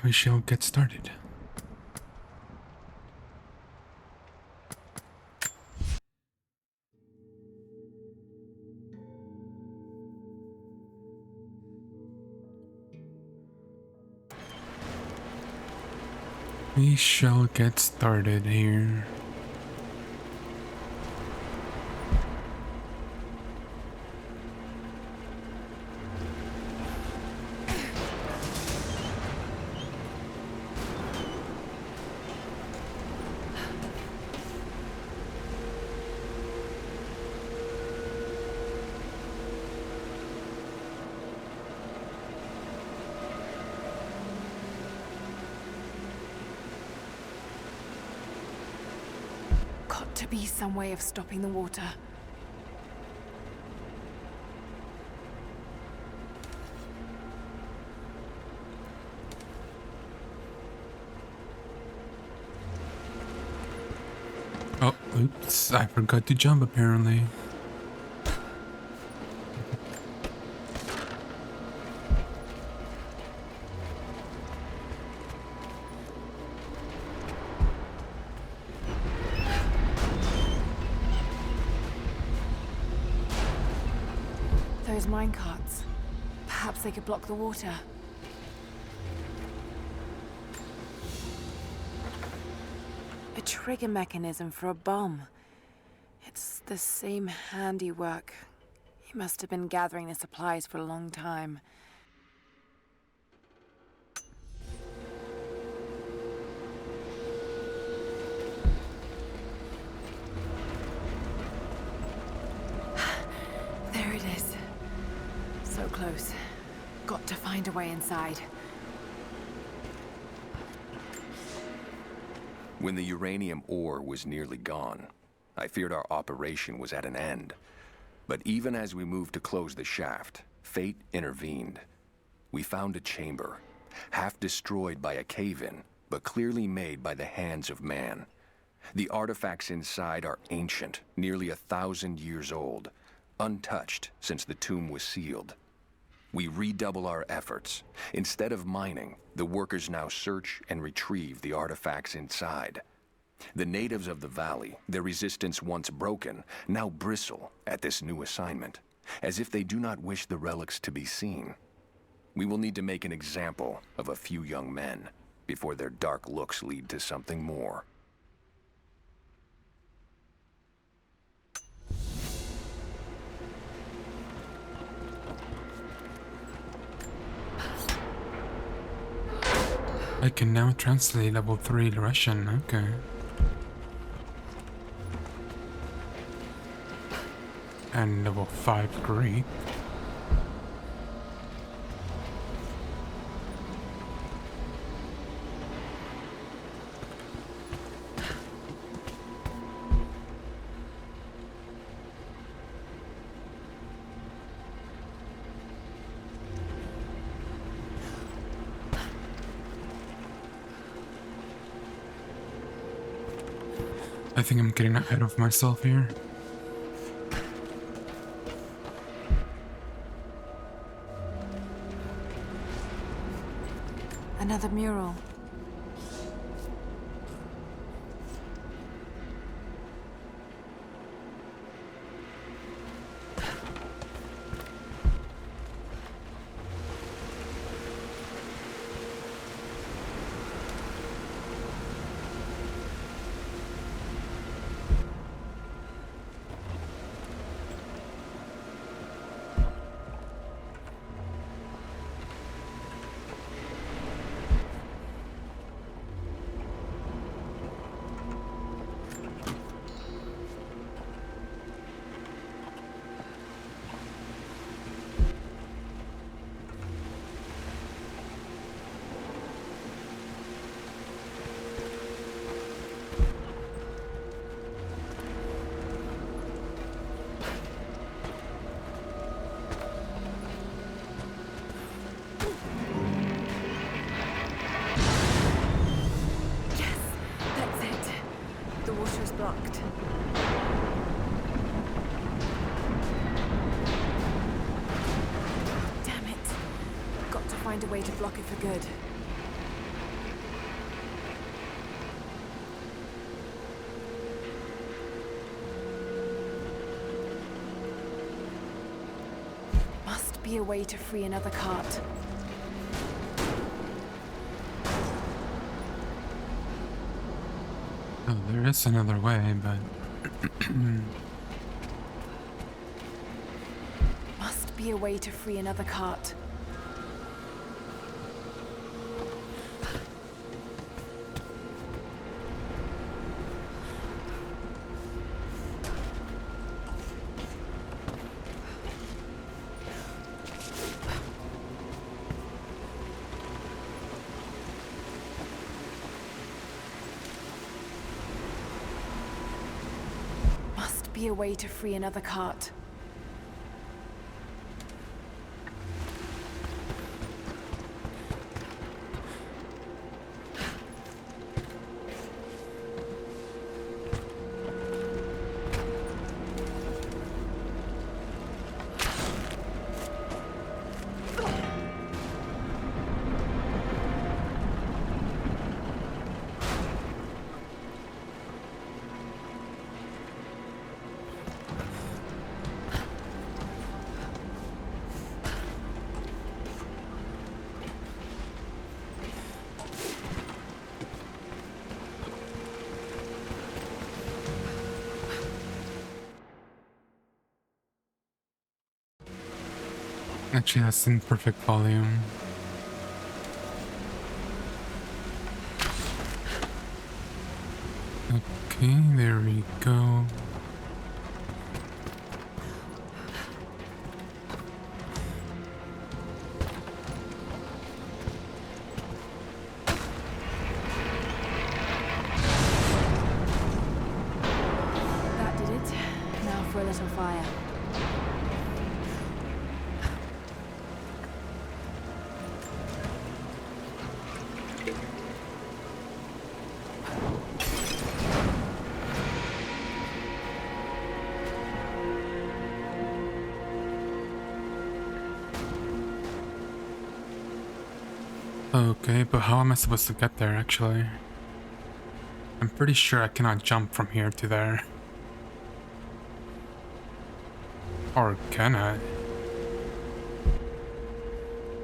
we shall get started. We shall get started here. Got to be some way of stopping the water. Oh, oops, I forgot to jump apparently. Those minecarts. Perhaps they could block the water. A trigger mechanism for a bomb. It's the same handiwork. He must have been gathering the supplies for a long time. There it is. So close. Got to find a way inside. When the uranium ore was nearly gone, I feared our operation was at an end. But even as we moved to close the shaft, fate intervened. We found a chamber, half destroyed by a cave-in, but clearly made by the hands of man. The artifacts inside are ancient, nearly 1,000 years old, untouched since the tomb was sealed. We redouble our efforts. Instead of mining, the workers now search and retrieve the artifacts inside. The natives of the valley, their resistance once broken, now bristle at this new assignment, as if they do not wish the relics to be seen. We will need to make an example of a few young men before their dark looks lead to something more. I can now translate level 3 Russian, okay. And level 5 Greek. I think I'm getting ahead of myself here. Another mural. Blocked. Damn it. Got to find a way to block it for good. be a way to free another cart. Oh, there is another way, but Must be a way to free another cart. Be a way to free another cart. actually that's in perfect volume. Okay, there we go. That did it. Now for a little fire. Okay, but how am I supposed to get there actually? I'm pretty sure I cannot jump from here to there. Or can I?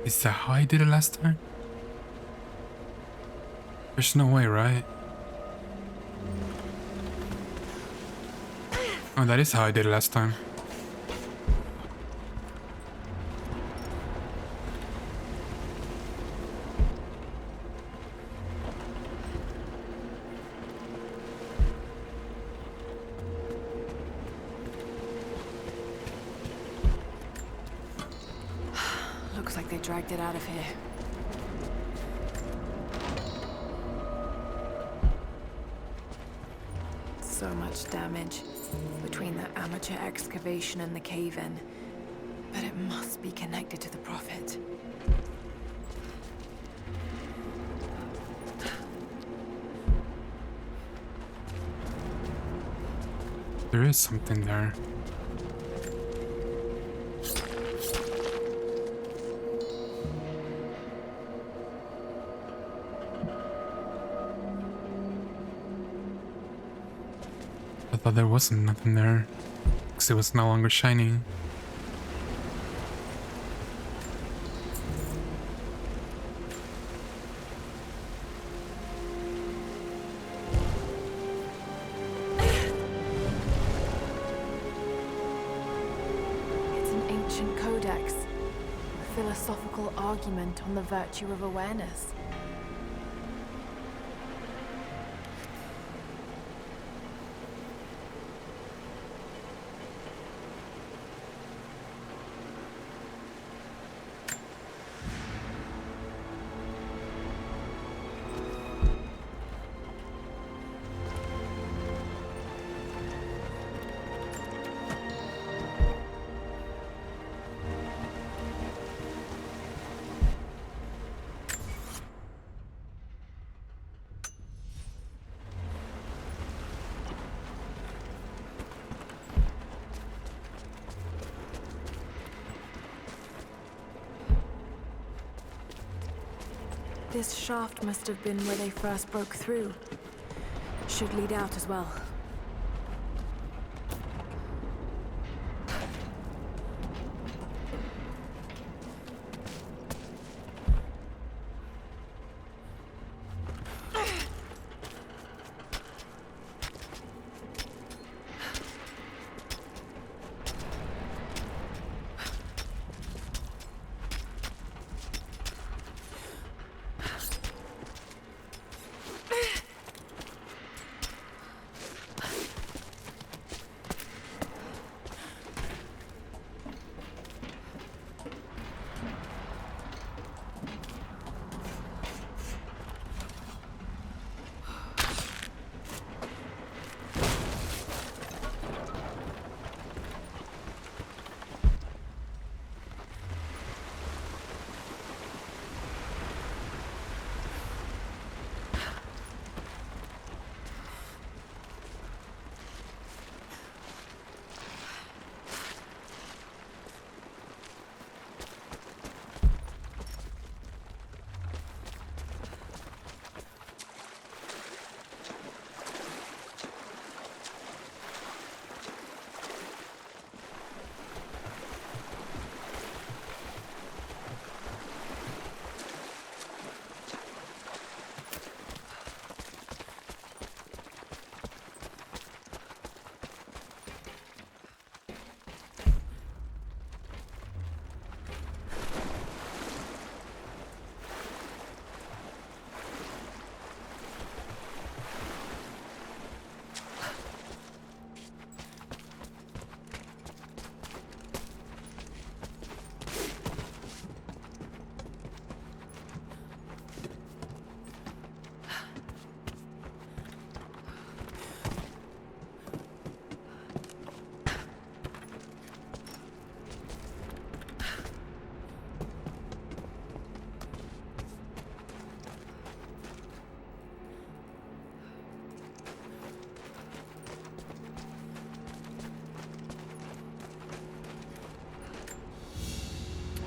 Is that how I did it last time? There's no way, right? Oh, that is how I did it last time. Looks like they dragged it out of here. So much damage between the amateur excavation and the cave-in. But it must be connected to the Prophet. There is something there. I thought there wasn't nothing there, because it was no longer shining. It's an ancient codex. A philosophical argument on the virtue of awareness. This shaft must have been where they first broke through. Should lead out as well.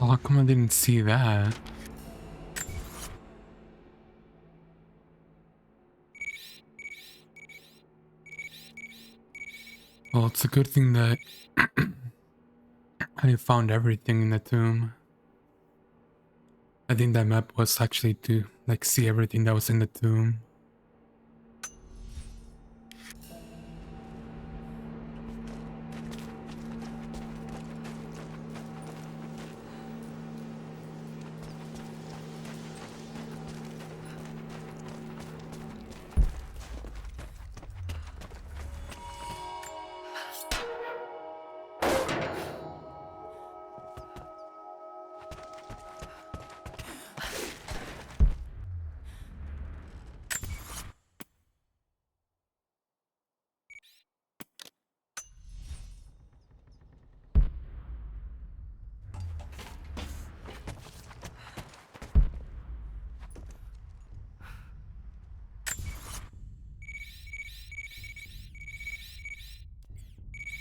How come I didn't see that? Well, it's a good thing that I found everything in the tomb. I think that map was actually to like see everything that was in the tomb.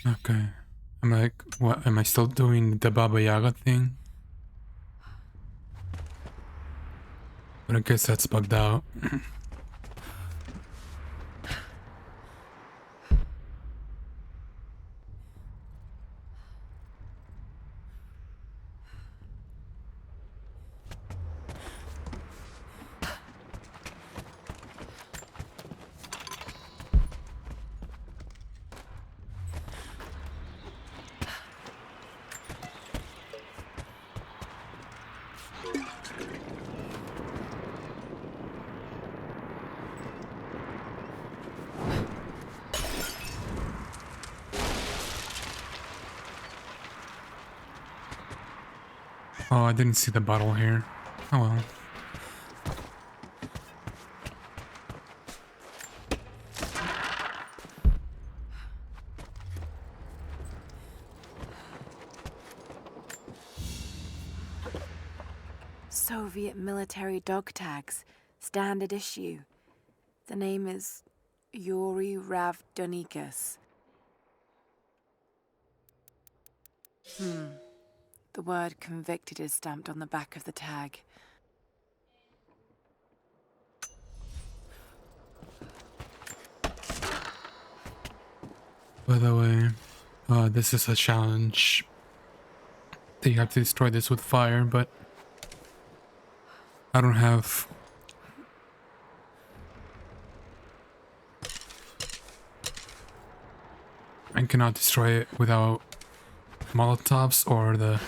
Okay. I'm like, what? Am I still doing the Baba Yaga thing? But I guess that's bugged out. Oh, I didn't see the bottle here. Oh well. Soviet military dog tags, standard issue. The name is Yuri Ravdonikas. The word convicted is stamped on the back of the tag. By the way, this is a challenge. That you have to destroy this with fire, but I don't have. I cannot destroy it without Molotovs or the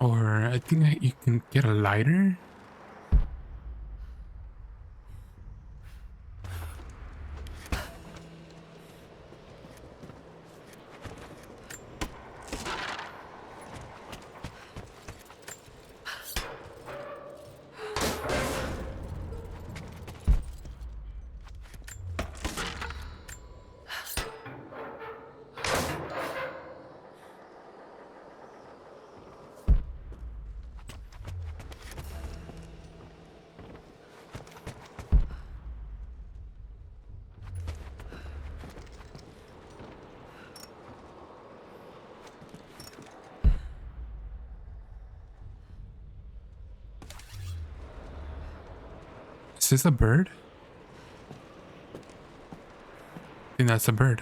or I think you can get a lighter. Is this a bird? I think that's a bird.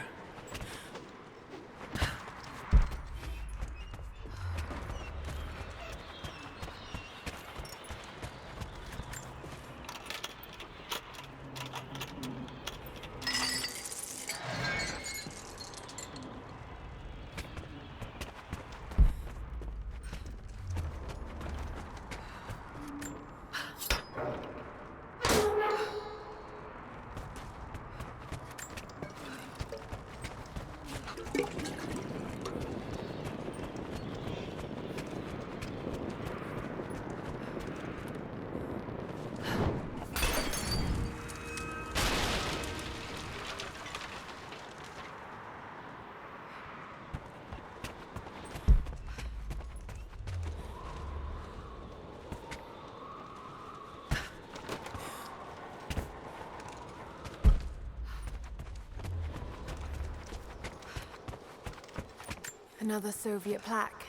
Another Soviet plaque.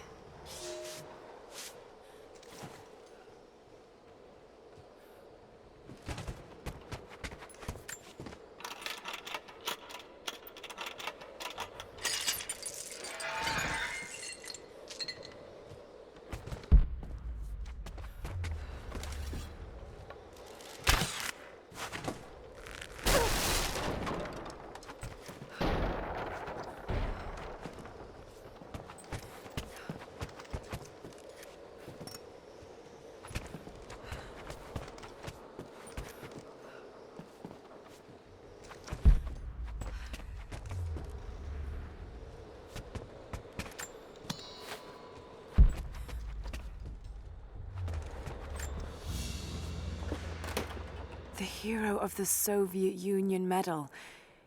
The Hero of the Soviet Union Medal.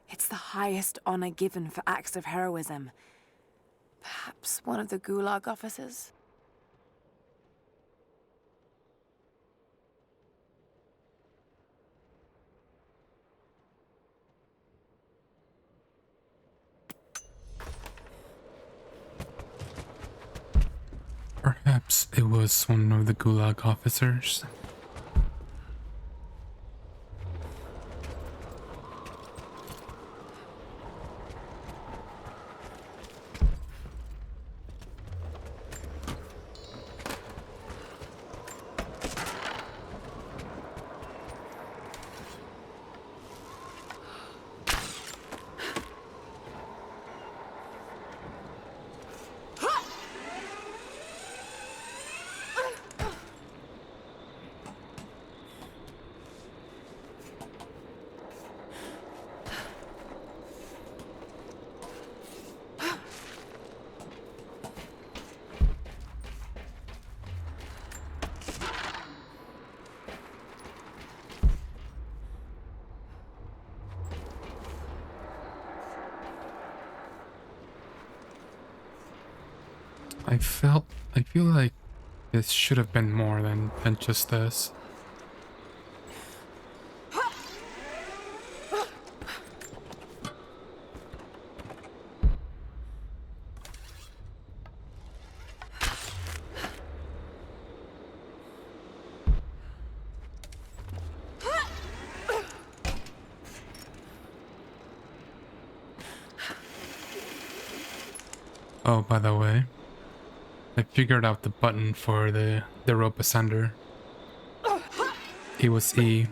It's the highest honor given for acts of heroism. Perhaps one of the Gulag officers? Perhaps it was one of the Gulag officers. I feel like this should have been more than just this. Oh, by the way, I figured out the button for the rope ascender. It was E.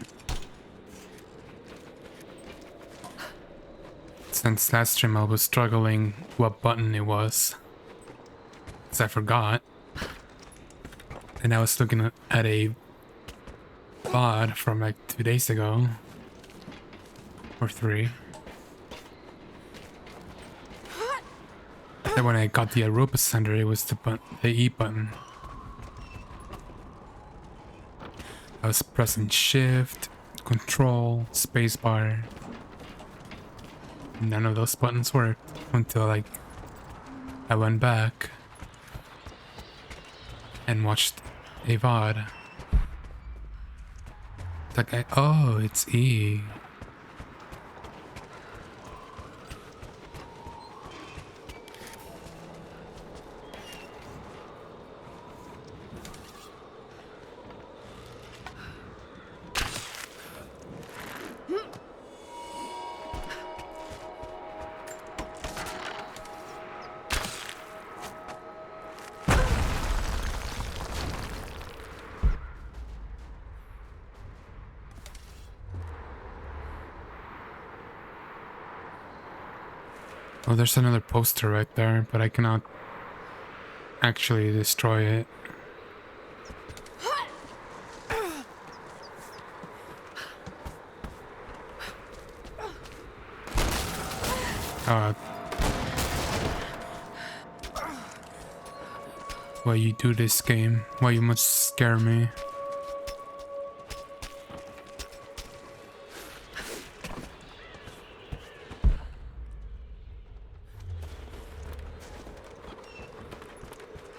Since last stream I was struggling what button it was, because I forgot. And I was looking at a VOD from like 2 days ago. Or 3. And when I got the rope ascender, it was the E button. I was pressing shift, control, spacebar. None of those buttons worked until like I went back and watched a VOD. It's like, oh, it's E. Oh, there's another poster right there, but I cannot actually destroy it. Why you do this game? Why you must scare me?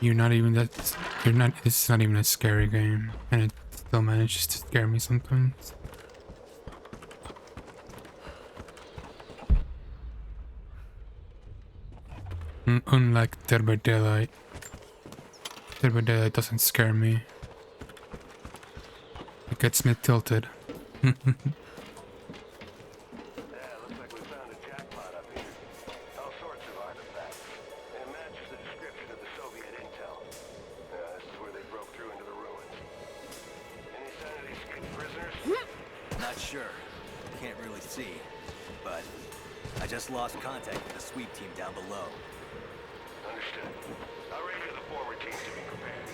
You're not even that. You're not. This is not even a scary game, and it still manages to scare me sometimes. Unlike Dead by Daylight. Dead by Daylight doesn't scare me. It gets me tilted. Yeah, looks like we found a jackpot up here. All sorts of artifacts. And it matches the description of the Soviet intel. This is where they broke through into the ruins. Any sign of the escaped prisoners? Not sure. Can't really see. But I just lost contact with the sweep team down below. Understood. I'll radio the forward team to be prepared.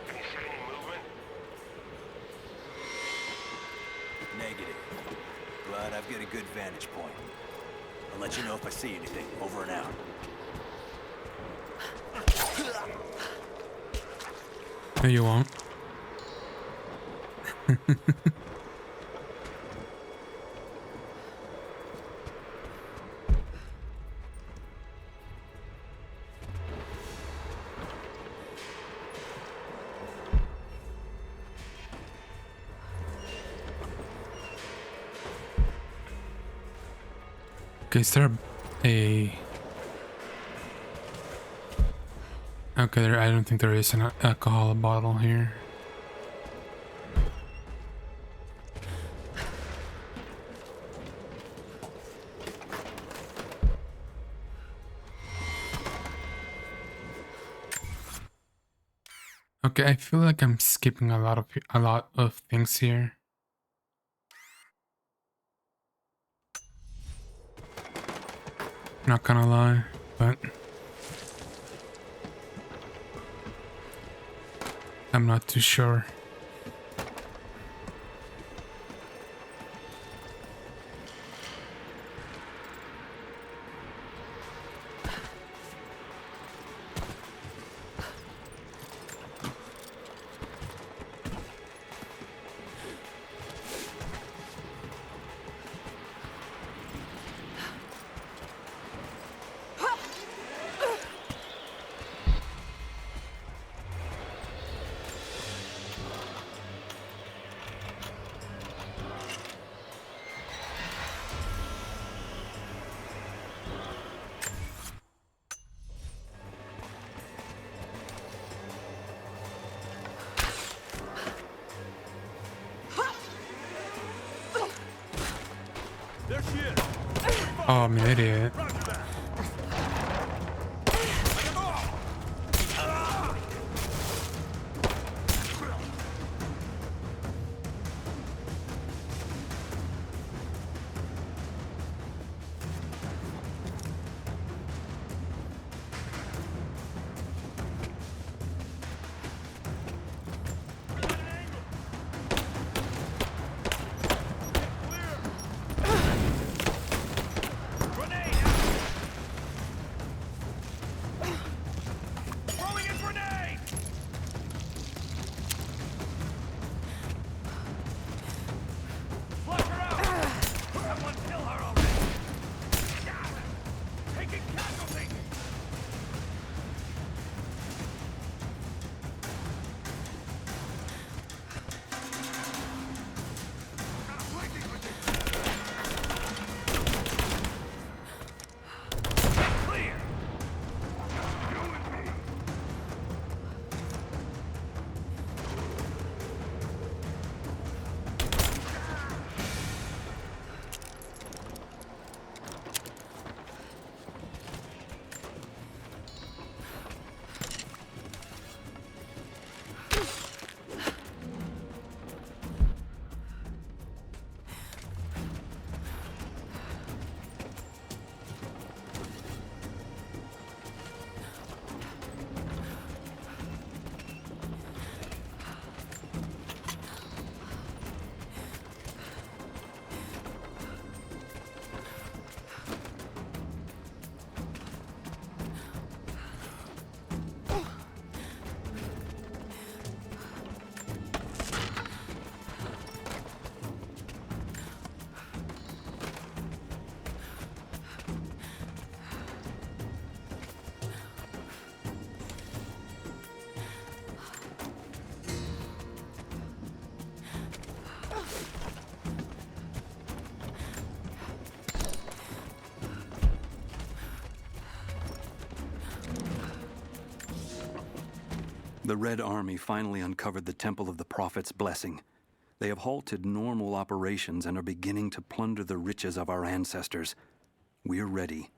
Can you see any movement? Negative. But I've got a good vantage point. I'll let you know if I see anything. Over and out. No, you won't. Okay, is there a... Okay, there, I don't think there is an alcohol bottle here. Okay, I feel like I'm skipping a lot of things here. Not gonna lie, but I'm not too sure. Oh, I'm an idiot. The Red Army finally uncovered the Temple of the Prophet's Blessing. They have halted normal operations and are beginning to plunder the riches of our ancestors. We're ready.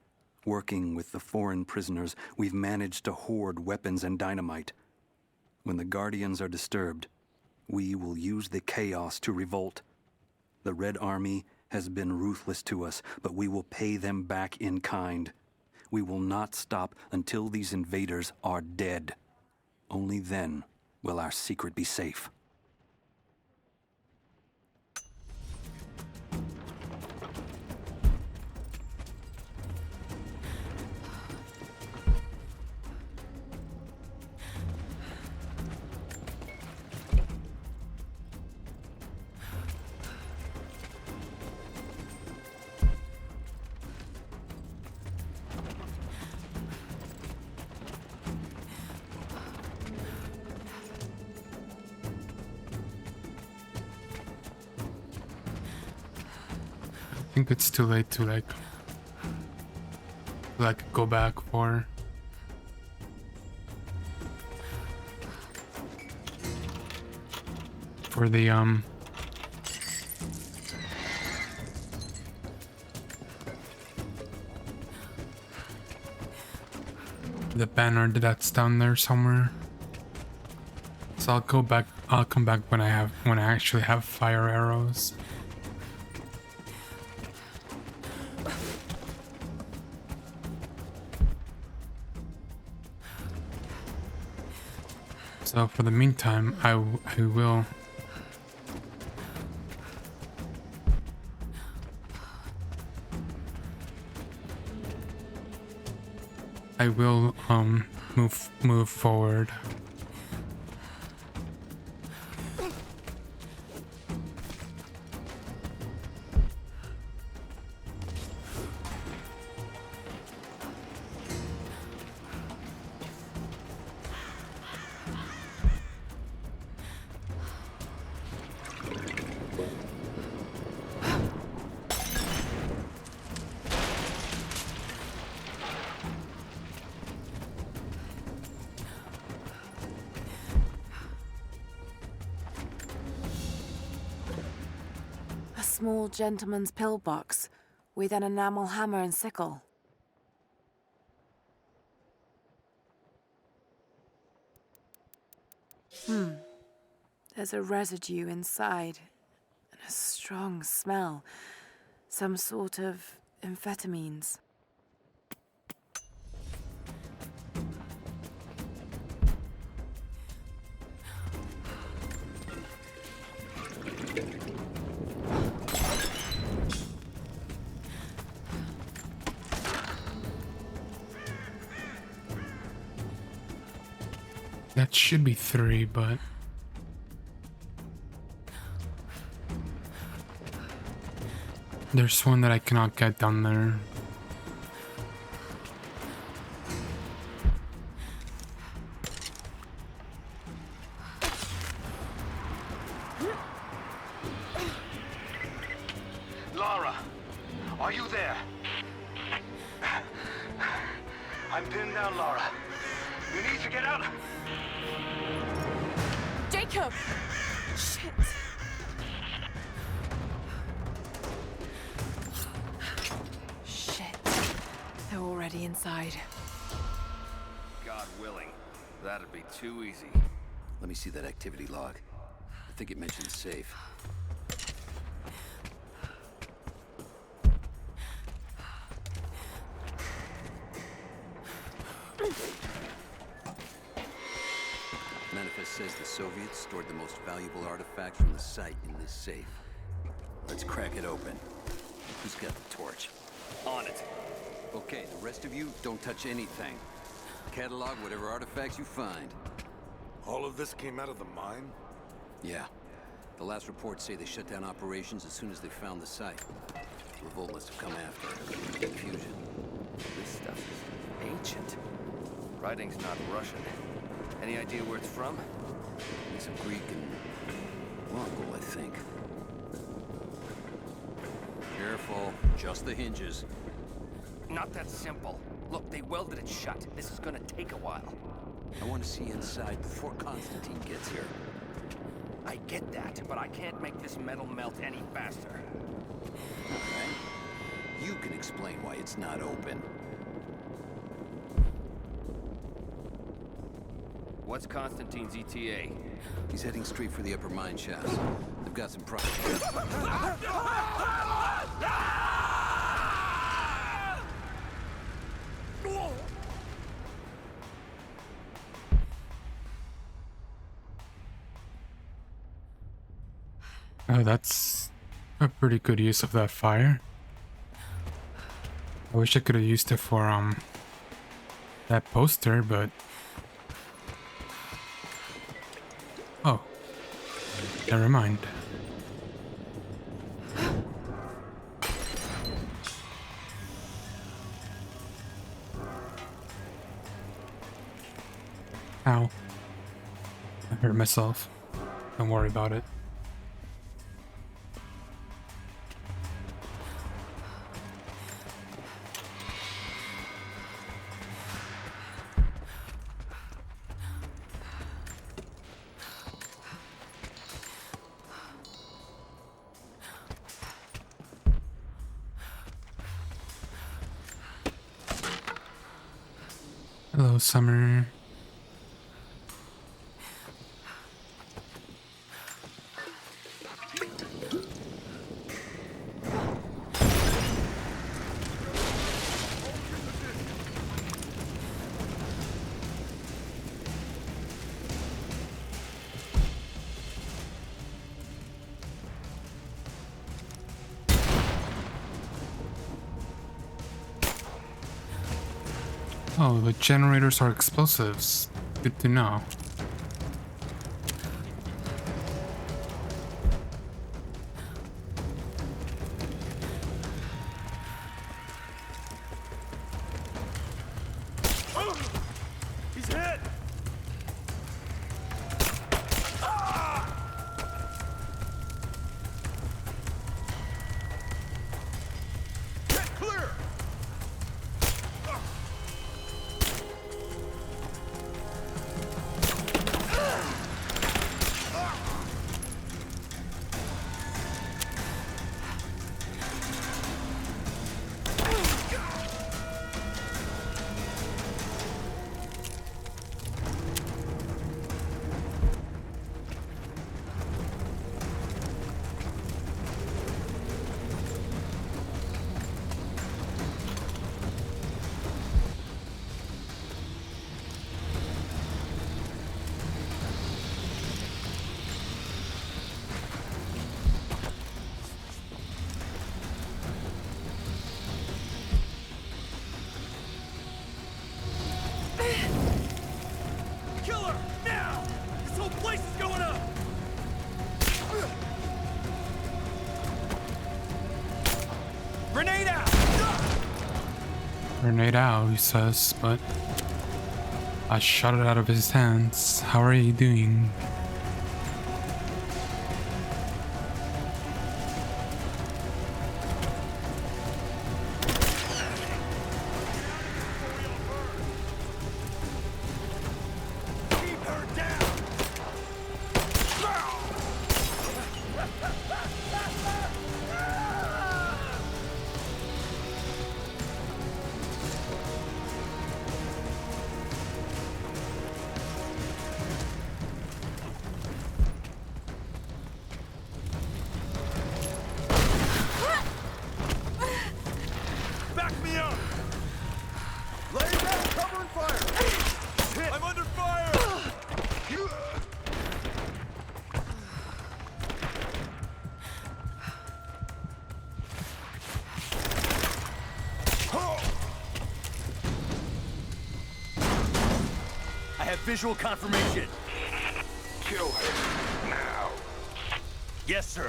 Working with the foreign prisoners, we've managed to hoard weapons and dynamite. When the Guardians are disturbed, we will use the chaos to revolt. The Red Army has been ruthless to us, but we will pay them back in kind. We will not stop until these invaders are dead. Only then will our secret be safe. I think it's too late to like go back for the banner that's down there somewhere. So I'll go back. I'll come back when I actually have fire arrows. So for the meantime, I will move forward. A small gentleman's pillbox with an enamel hammer and sickle. There's a residue inside, and a strong smell. Some sort of amphetamines. That should be 3, but there's one that I cannot get down there. Lara, are you there? I'm pinned down, Lara. You need to get out. Jacob! Shit. Shit. They're already inside. God willing, that'd be too easy. Let me see that activity log. I think it mentions safe. Manifest says the Soviets stored the most valuable artifacts from the site in this safe. Let's crack it open. Who's got the torch? On it. Okay, the rest of you, don't touch anything. Catalog whatever artifacts you find. All of this came out of the mine? Yeah. The last reports say they shut down operations as soon as they found the site. Revolt must have come after. Confusion. This stuff is ancient. Writing's not Russian. Any idea where it's from? It's a Greek and Mongol, I think. Careful, just the hinges. Not that simple. Look, they welded it shut. This is gonna take a while. I want to see inside before Constantine gets here. I get that, but I can't make this metal melt any faster. Alright? You can explain why it's not open. What's Constantine's ETA? He's heading straight for the upper mine shafts. They've got some problems. Oh, that's a pretty good use of that fire. I wish I could have used it for that poster, but oh, never mind. Ow. I hurt myself. Don't worry about it. Hello, Summer. Oh, the generators are explosives. Good to know. He's hit! Get clear! Kill her! Now! This whole place is going up! Grenade out! Grenade out, he says, but I shot it out of his hands. How are you doing? Keep her down! Back me up! Lay down, cover and fire! Hit. I'm under fire! I have visual confirmation. Kill her. Now. Yes, sir.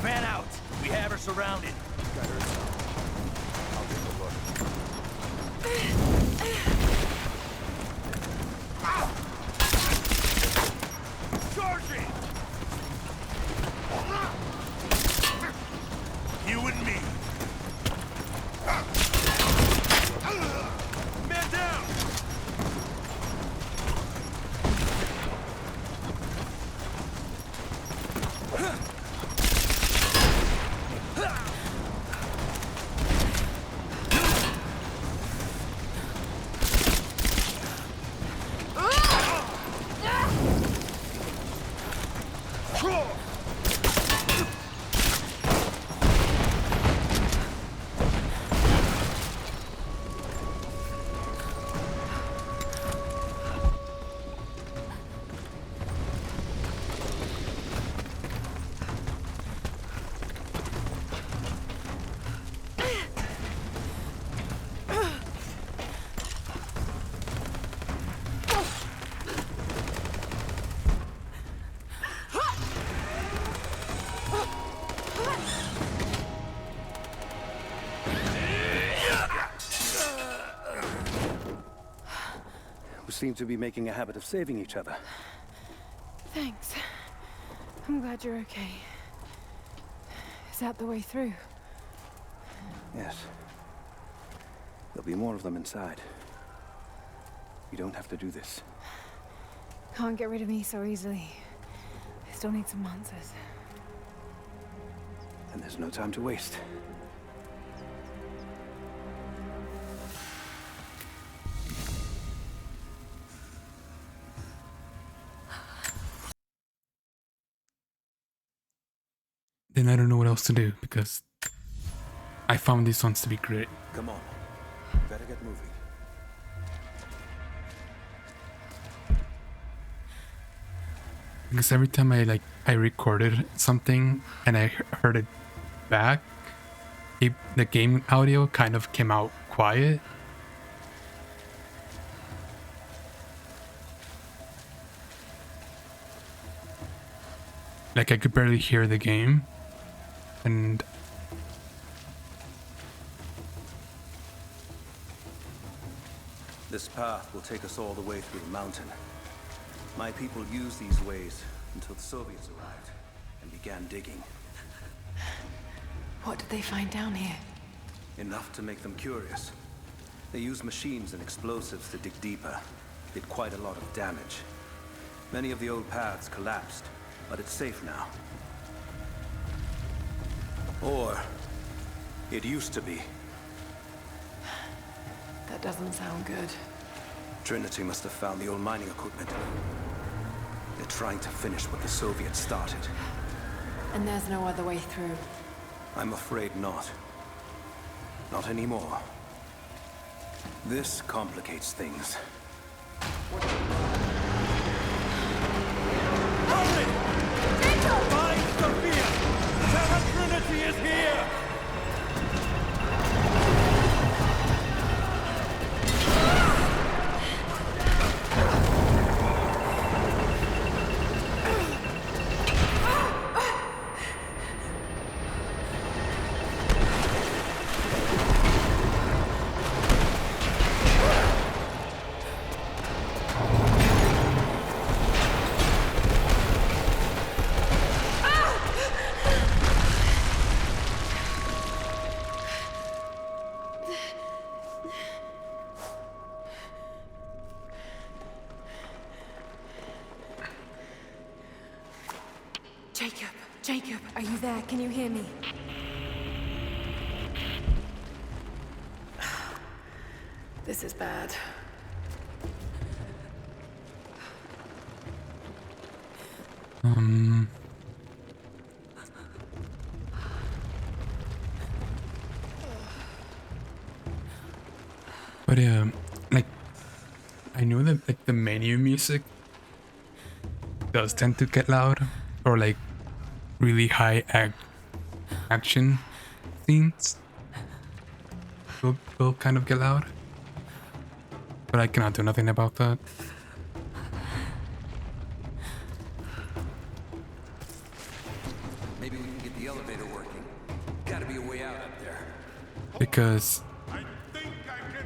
Fan out. We have her surrounded. Got her inside. I'll take a look. Charging! You and me. Man down! We seem to be making a habit of saving each other. Thanks. I'm glad you're okay. Is that the way through? Yes. There'll be more of them inside. You don't have to do this. Can't get rid of me so easily. I still need some answers. And there's no time to waste. Then I don't know what else to do because I found these ones to be great. Come on. Better get moving. Because every time I recorded something and I heard it back, the game audio kind of came out quiet. Like I could barely hear the game. And This path will take us all the way through the mountain. My people used these ways until the Soviets arrived and began digging. What did they find down here? Enough to make them curious. They used machines and explosives to dig deeper. Did quite a lot of damage. Many of the old paths collapsed, but it's safe now. Or it used to be. That doesn't sound good. Trinity must have found the old mining equipment. They're trying to finish what the Soviets started. And there's no other way through. I'm afraid not. Not anymore. This complicates things. Hurry! Find Sophia! Terra Trinity is here! Jacob, are you there? Can you hear me? This is bad. But like I know that like the menu music does tend to get loud, or like really high action scenes will kind of get loud, but I cannot do nothing about that. Maybe we can get the elevator working. Gotta be a way out up there. Because I think I can...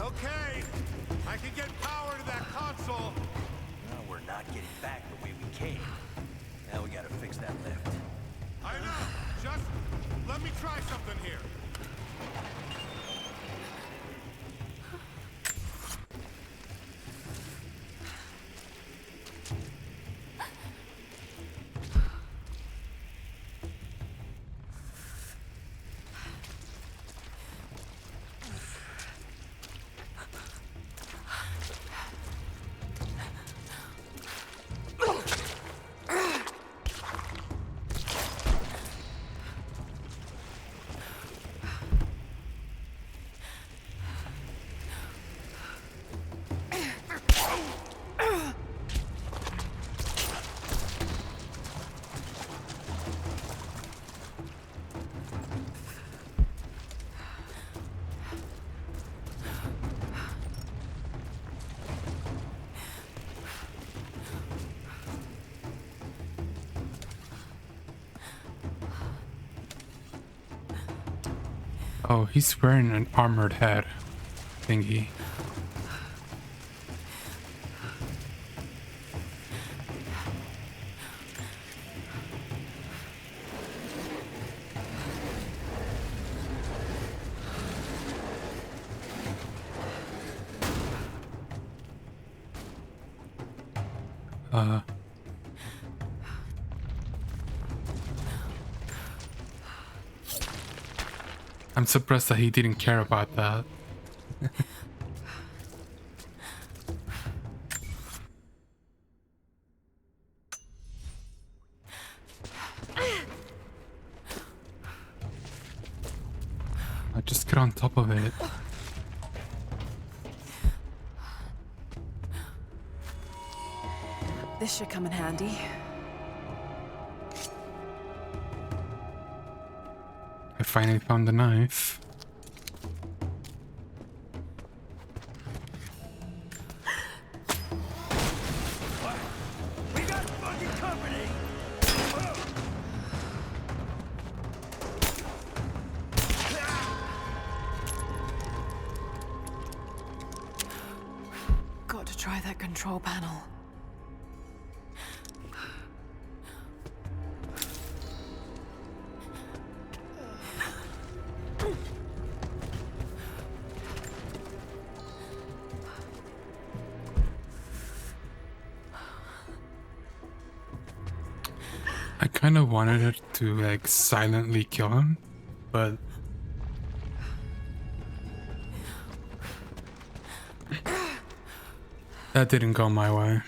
Okay. I can get power to that console. No, we're not getting back the way we came. Now we gotta fix that lift. I know. Just let me try something here. Oh, he's wearing an armored head thingy. I'm surprised that he didn't care about that. I just get on top of it. This should come in handy. I finally found the knife. We got fucking company! Got to try that control panel. I kind of wanted it to like silently kill him, but that didn't go my way.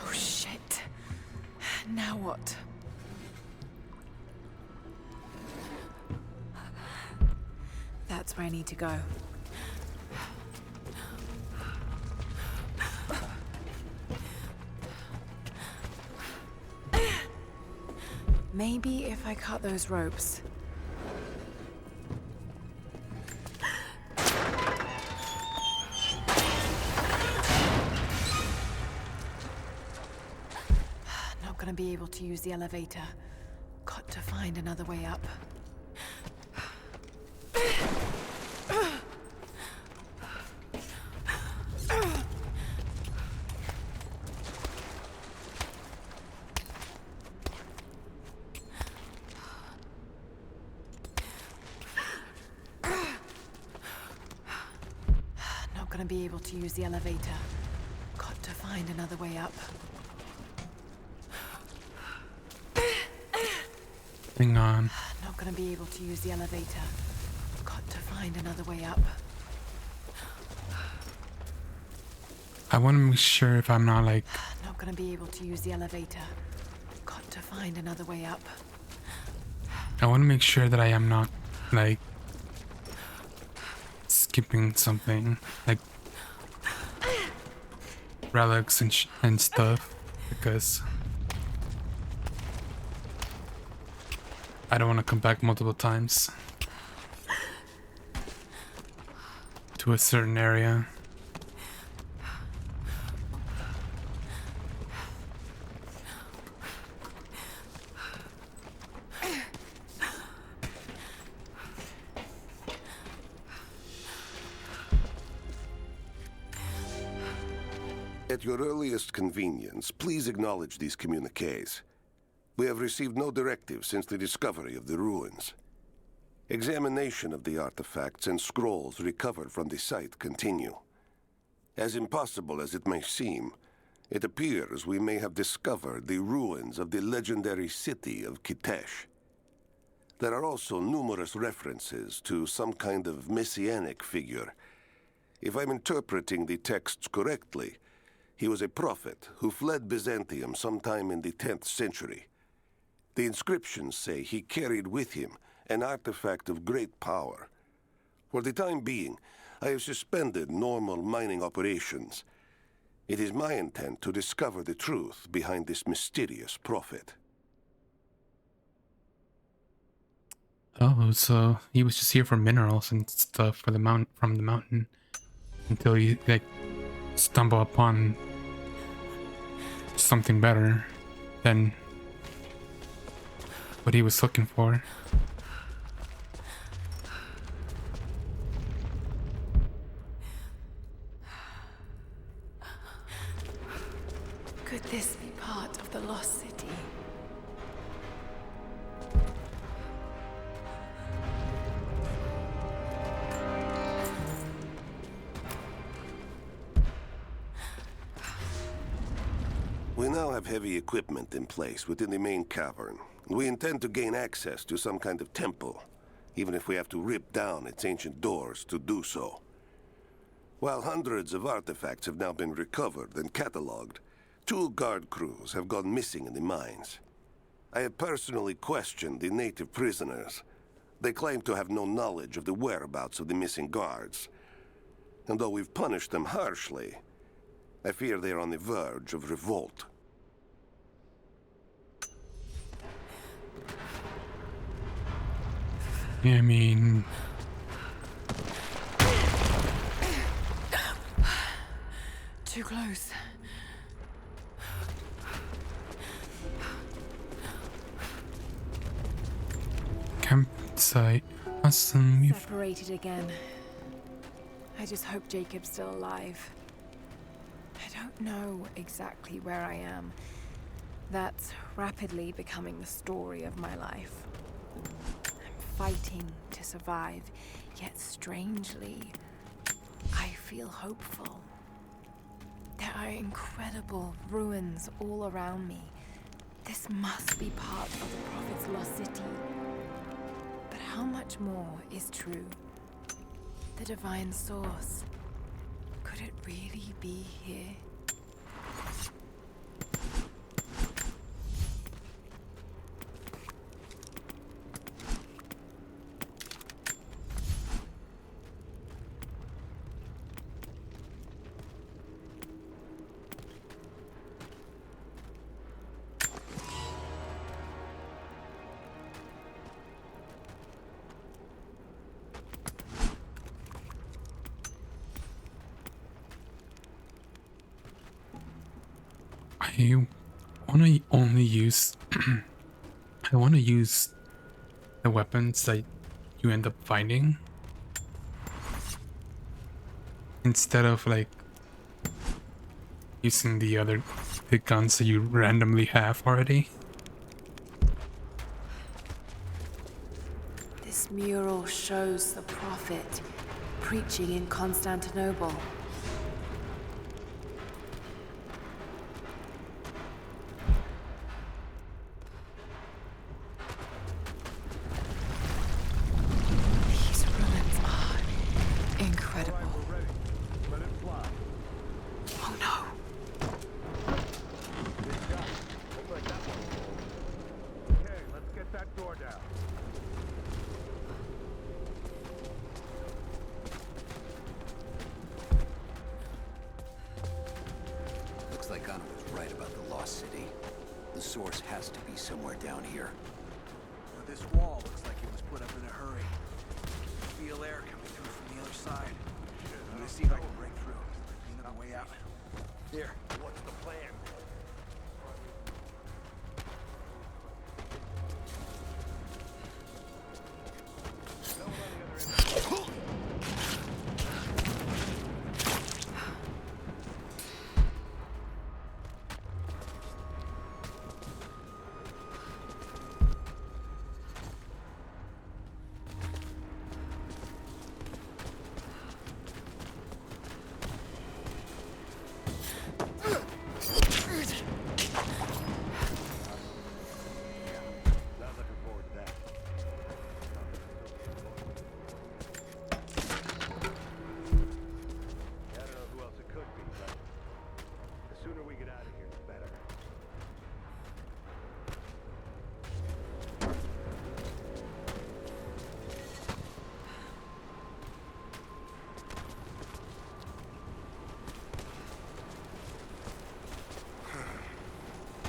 Oh shit. Now what? That's where I need to go. Maybe if I cut those ropes. Not gonna be able to use the elevator. Got to find another way up. Not gonna be able to use the elevator. Got to find another way up. Hang on. Not gonna be able to use the elevator. Got to find another way up. I want to make sure if I'm not like Not gonna be able to use the elevator. Got to find another way up. I want to make sure that I am not like skipping something like relics and stuff, because I don't want to come back multiple times to a certain area. At your earliest convenience, please acknowledge these communiques. We have received no directive since the discovery of the ruins. Examination of the artifacts and scrolls recovered from the site continue. As impossible as it may seem, it appears we may have discovered the ruins of the legendary city of Kitesh. There are also numerous references to some kind of messianic figure. If I'm interpreting the texts correctly, he was a prophet who fled Byzantium sometime in the 10th century. The inscriptions say he carried with him an artifact of great power. For the time being, I have suspended normal mining operations. It is my intent to discover the truth behind this mysterious prophet. Oh, so he was just here for minerals and stuff for the from the mountain. until you like stumble upon something better than what he was looking for. Could this be part of the Lost City? We now have heavy equipment in place within the main cavern. We intend to gain access to some kind of temple, even if we have to rip down its ancient doors to do so. While hundreds of artifacts have now been recovered and cataloged, 2 guard crews have gone missing in the mines. I have personally questioned the native prisoners. They claim to have no knowledge of the whereabouts of the missing guards. And though we've punished them harshly, I fear they are on the verge of revolt. Yeah, I mean, Too close. campsite. Awesome. You've Separated again. I just hope Jacob's still alive. I don't know exactly where I am. That's rapidly becoming the story of my life. I'm fighting to survive, yet strangely, I feel hopeful. There are incredible ruins all around me. This must be part of the Prophet's lost city. But how much more is true? The divine source. Could it really be here? I wanna only use I wanna use the weapons that you end up finding instead of like using the guns that you randomly have already. This mural shows the Prophet preaching in Constantinople. These ruins are incredible. Oh no! Okay, let's get that door down. Looks like Anna was right about the Lost City. The source has to be somewhere down here. But this wall looks like it was put up in a hurry. Feel air coming through from the other side. I'm gonna see if I can break through. Another way out. Here. What's the plan? Not looking forward to that. I don't know who else it could be, but the sooner we get out of here, the better.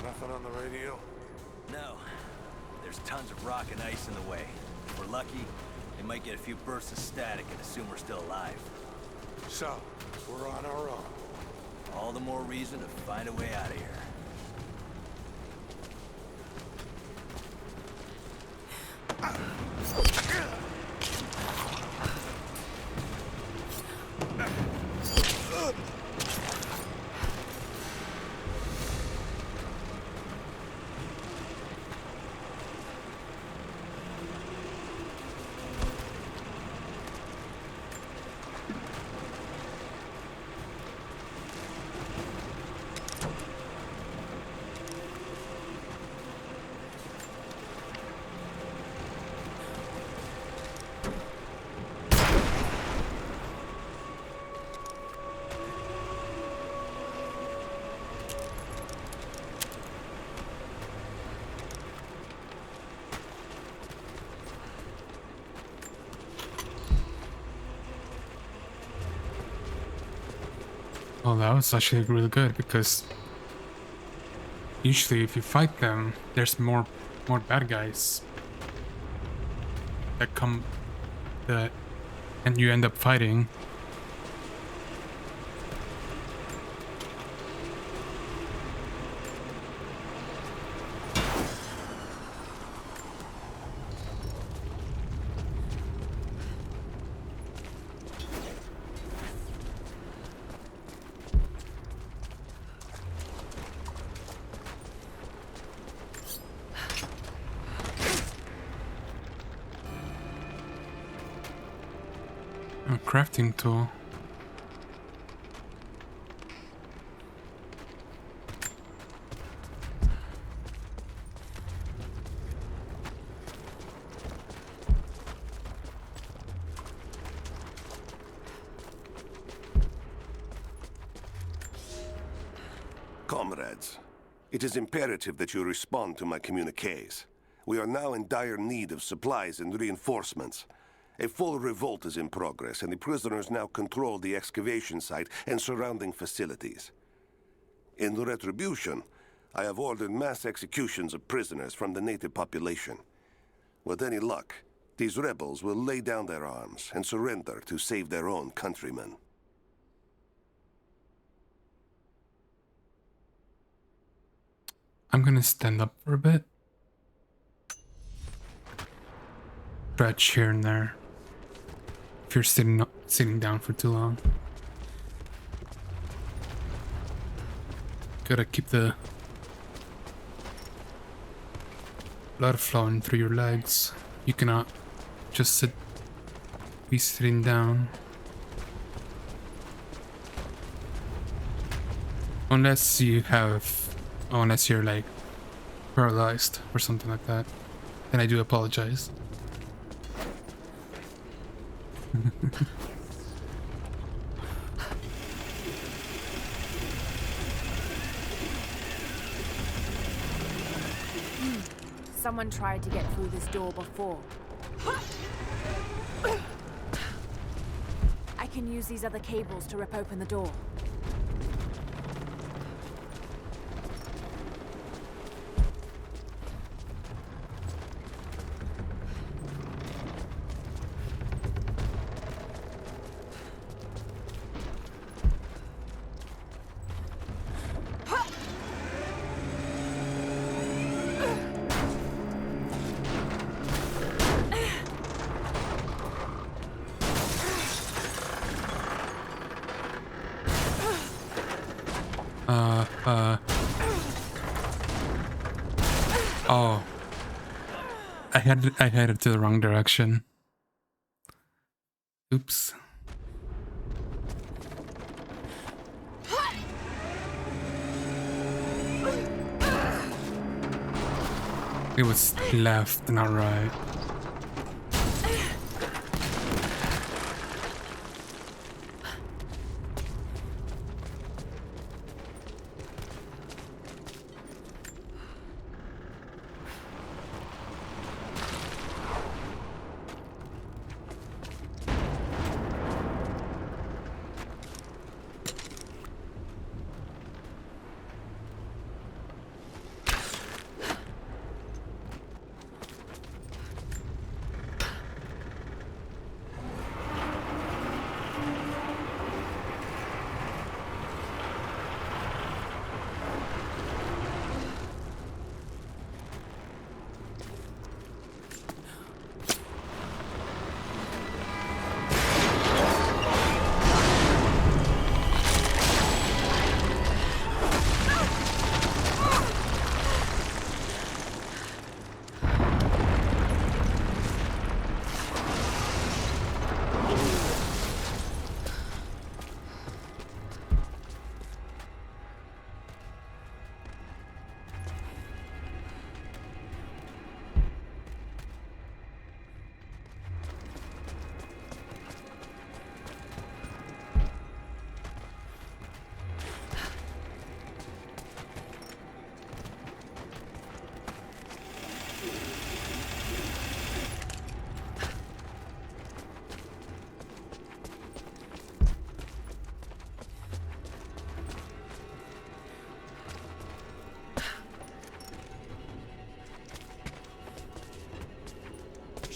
Nothing on the radio? No. There's tons of rock and ice in the way. If we're lucky, they might get a few bursts of static and assume we're still alive. So, We're on our own. All the more reason to find a way out of here. Oh, that was actually really good because usually if you fight them, there's more bad guys that come that and you end up fighting. A crafting tool. Comrades, it is imperative that you respond to my communiques. We are now in dire need of supplies and reinforcements. A full revolt is in progress, and the prisoners now control the excavation site and surrounding facilities. In retribution, I have ordered mass executions of prisoners from the native population. With any luck, these rebels will lay down their arms and surrender to save their own countrymen. I'm gonna stand up for a bit. Stretch here and there. If you're sitting down for too long. Gotta keep the blood flowing through your legs. You cannot just be sitting down. Unless you're like paralyzed or something like that. Then I do apologize. Someone tried to get through this door before. I can use these other cables to rip open the door. Oh. I headed to the wrong direction. Oops. It was left, not right.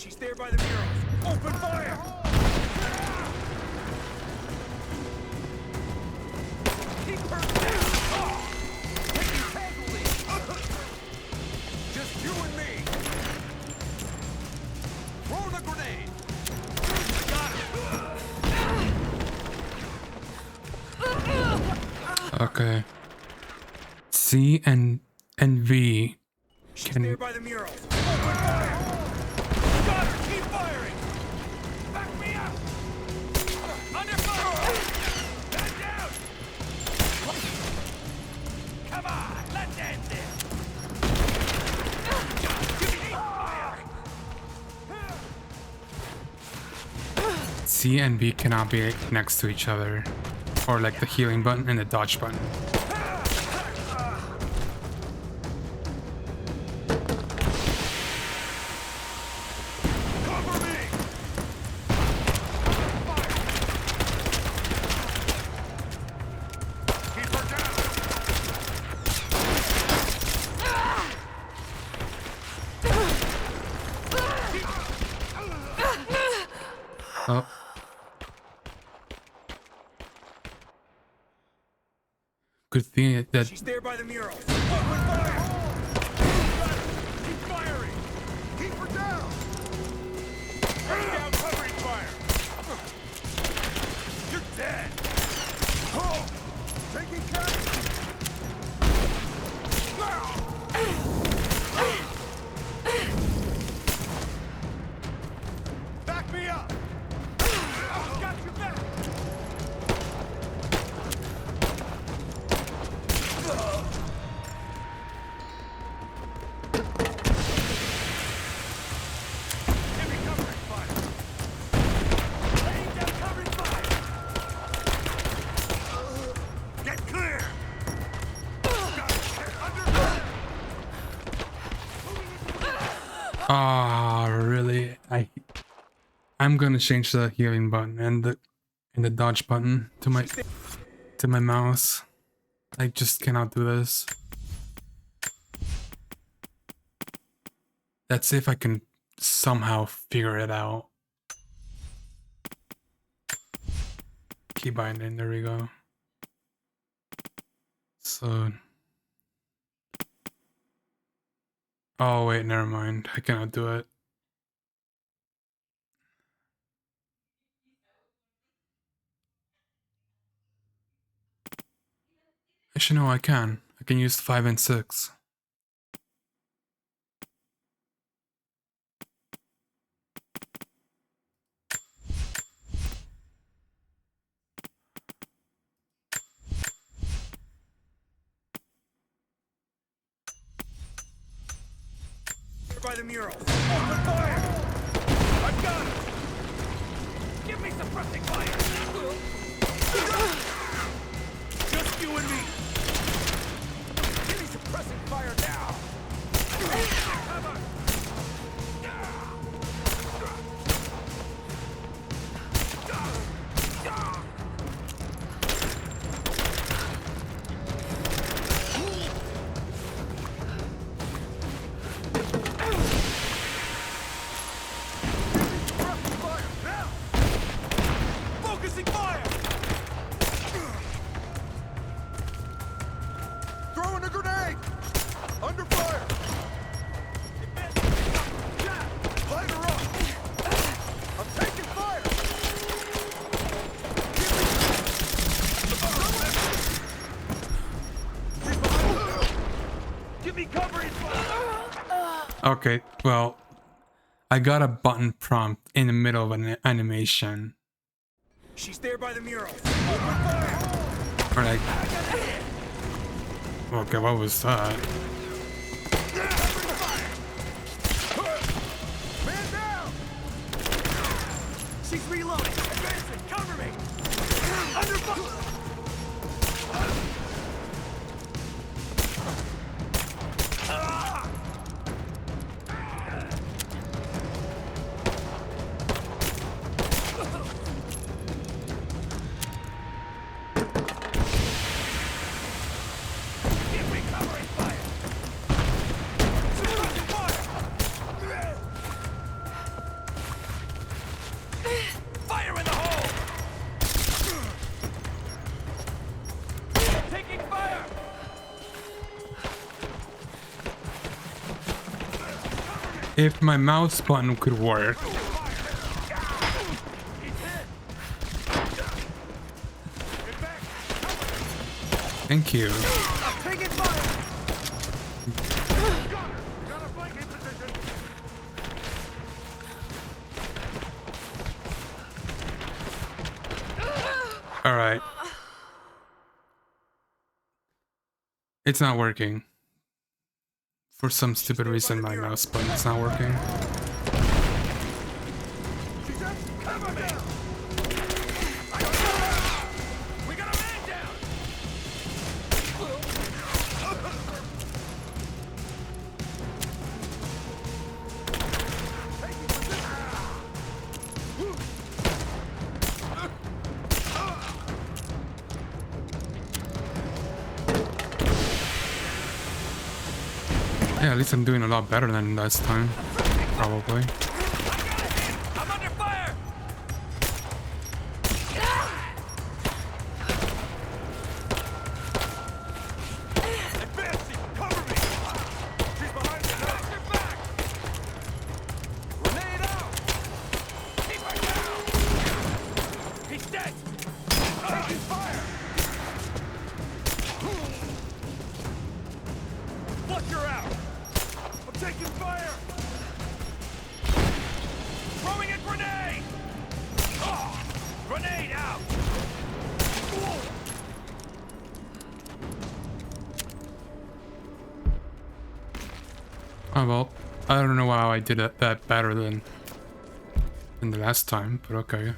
She's there by the murals. Open fire! Keep her down! Oh! Taking casualties! Just you and me! Throw the grenade! Got it! Okay. C and V She's can there by the murals. Open fire! Got her! Keep firing! Back me up! Under fire! Man down! Come on! Let's end this! Keep fire! C and V cannot be next to each other, or like the healing button and the dodge button. Oh. Good thing that She's there by the murals. Open fire! Got her! Keep firing! Keep her down! Bring down covering fire! You're dead! Oh! Taking cover! Back me up! Got your back! Give me covering fire! Laying down covering fire! Get clear! Got it! Under fire! ah, really? I'm gonna change the healing button and the dodge button to my mouse. I just cannot do this. Let's see if I can somehow figure it out. Key binding, there we go. So, oh wait, never mind. I cannot do it. Actually, no, I can. I can use 5 and 6. By the murals. Open fire! I've got it! Give me suppressing fire! Just you and me! Give me suppressing fire now! Cover! Throwing a grenade! Under fire! Light her up! I'm taking fire! Give me cover! Okay, well, I got a button prompt in the middle of an animation. She's there by the murals. Open fire! Or like, okay, what was that? Man down! She's reloading. Advancing. Cover me. Under fire. Give me covering fire. If my mouse button could work. Thank you. All right. It's not working. For some stupid reason, my mouse button is not working. Yeah, at least I'm doing a lot better than last time, probably. I'm under fire! Advancing! Cover me! She's behind me! Watch your back! Grenade out! Keep her down! He's dead! Taking fire! Flush her out! I'm taking fire! Throwing a grenade! Oh, grenade out! Oh well, I don't know how I did that better than the last time, but okay.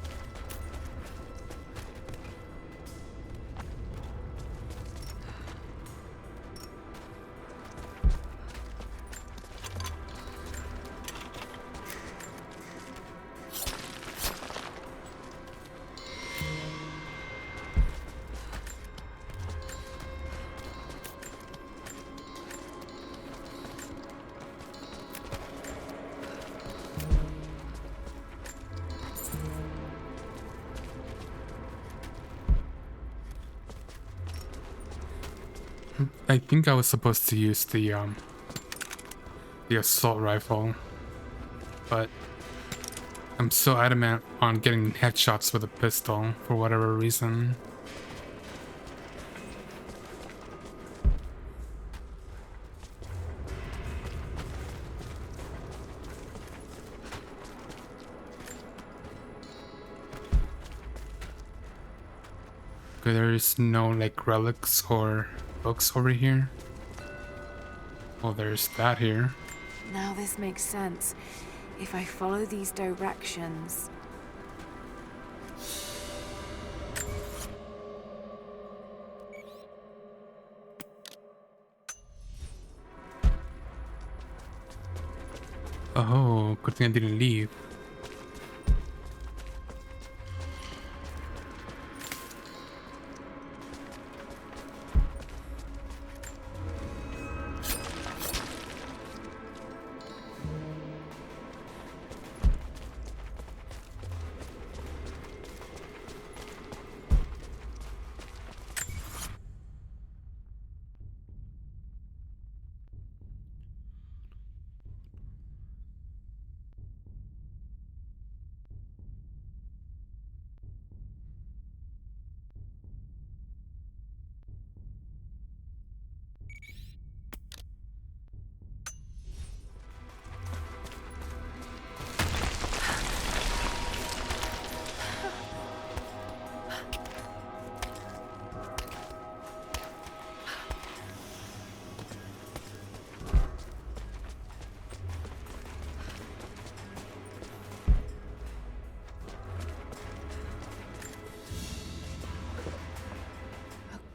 I think I was supposed to use the assault rifle, but I'm so adamant on getting headshots with a pistol for whatever reason. Okay, there is no like relics or books over here. Well, there's that here. Now this makes sense. If I follow these directions... Oh, good thing I didn't leave.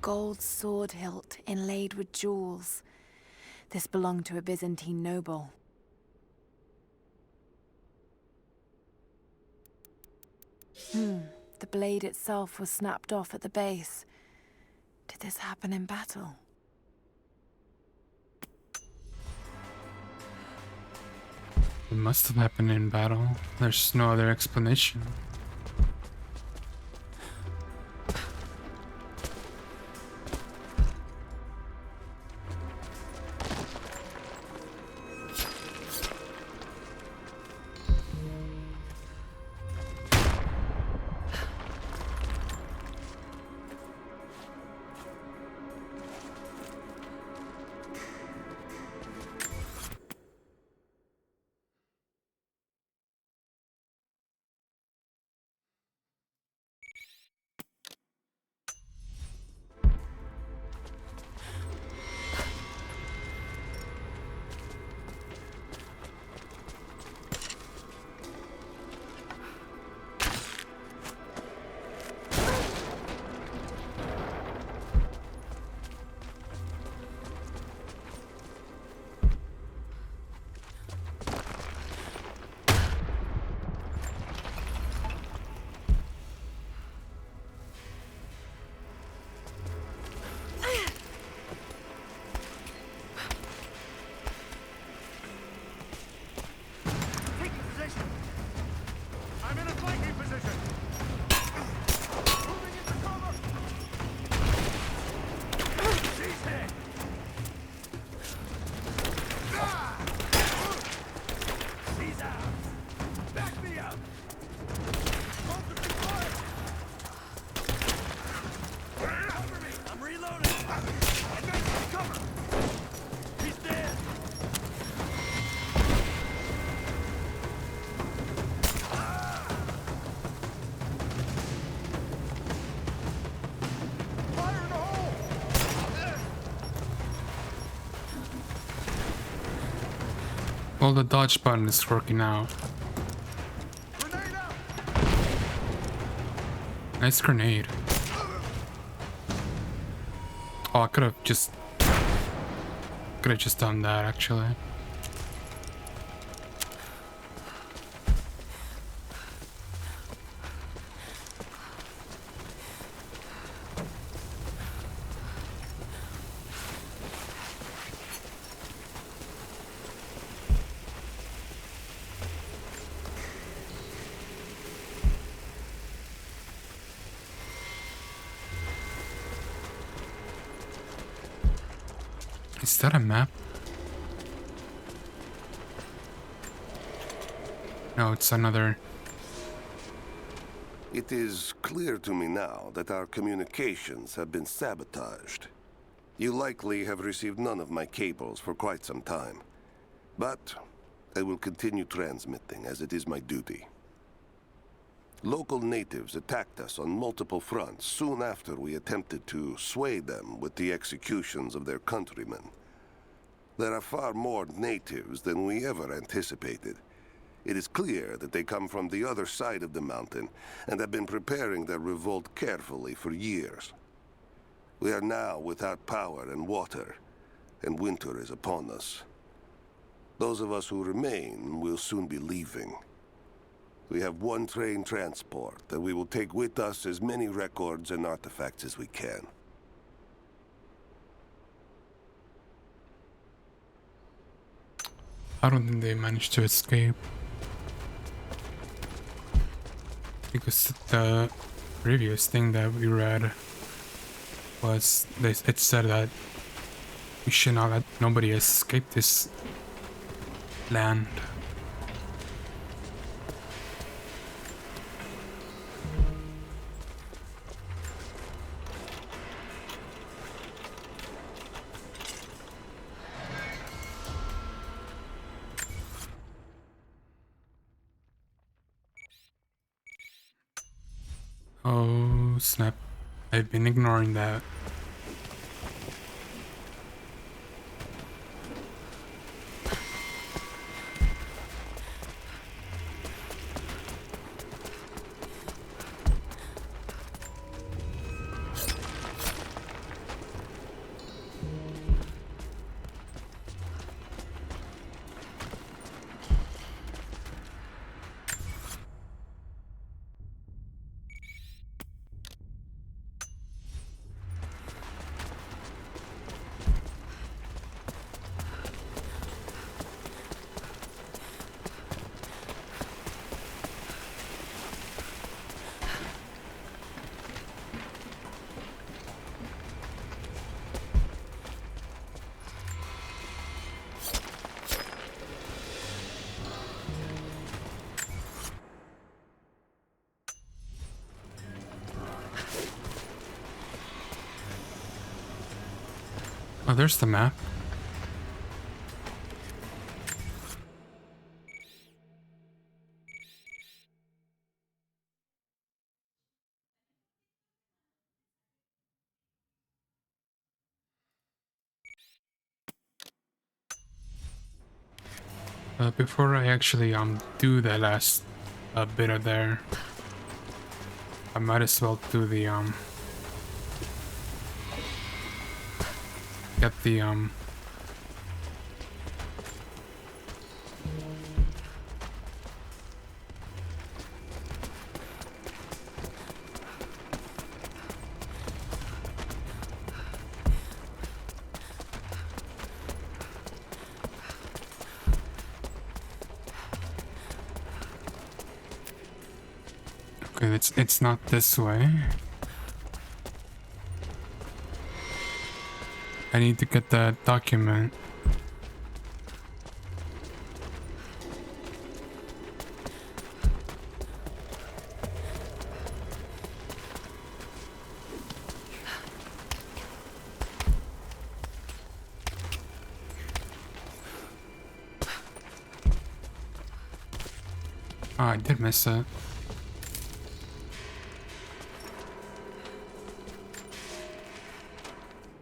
Gold sword hilt inlaid with jewels. This belonged to a Byzantine noble. The blade itself was snapped off at the base. Did this happen in battle? It must have happened in battle. There's no other explanation. Well, the dodge button is working now. Nice grenade. Oh, I could have just done that actually. Is that a map? No, it's another. It is clear to me now that our communications have been sabotaged. You likely have received none of my cables for quite some time. But I will continue transmitting as it is my duty. Local natives attacked us on multiple fronts soon after we attempted to sway them with the executions of their countrymen. There are far more natives than we ever anticipated. It is clear that they come from the other side of the mountain and have been preparing their revolt carefully for years. We are now without power and water, and winter is upon us. Those of us who remain will soon be leaving. We have one train transport, and we will take with us as many records and artifacts as we can. I don't think they managed to escape. Because the previous thing that we read was it said that we should not let nobody escape this land. Oh snap, I've been ignoring that. Oh, there's the map. Before I actually do the last bit of there, I might as well do the get the okay, it's not this way. I need to get that document. Oh, I did miss it.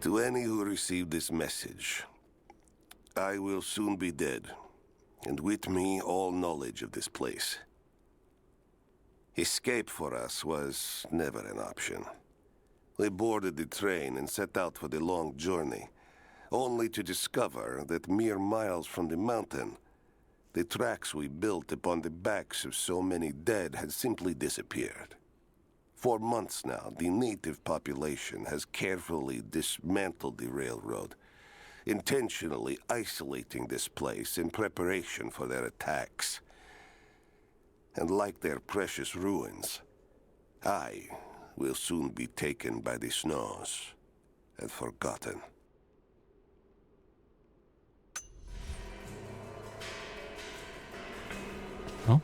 To any who received this message, I will soon be dead, and with me all knowledge of this place. Escape for us was never an option. We boarded the train and set out for the long journey, only to discover that mere miles from the mountain, the tracks we built upon the backs of so many dead had simply disappeared. For months now, the native population has carefully dismantled the railroad, intentionally isolating this place in preparation for their attacks. And like their precious ruins, I will soon be taken by the snows and forgotten. Oh,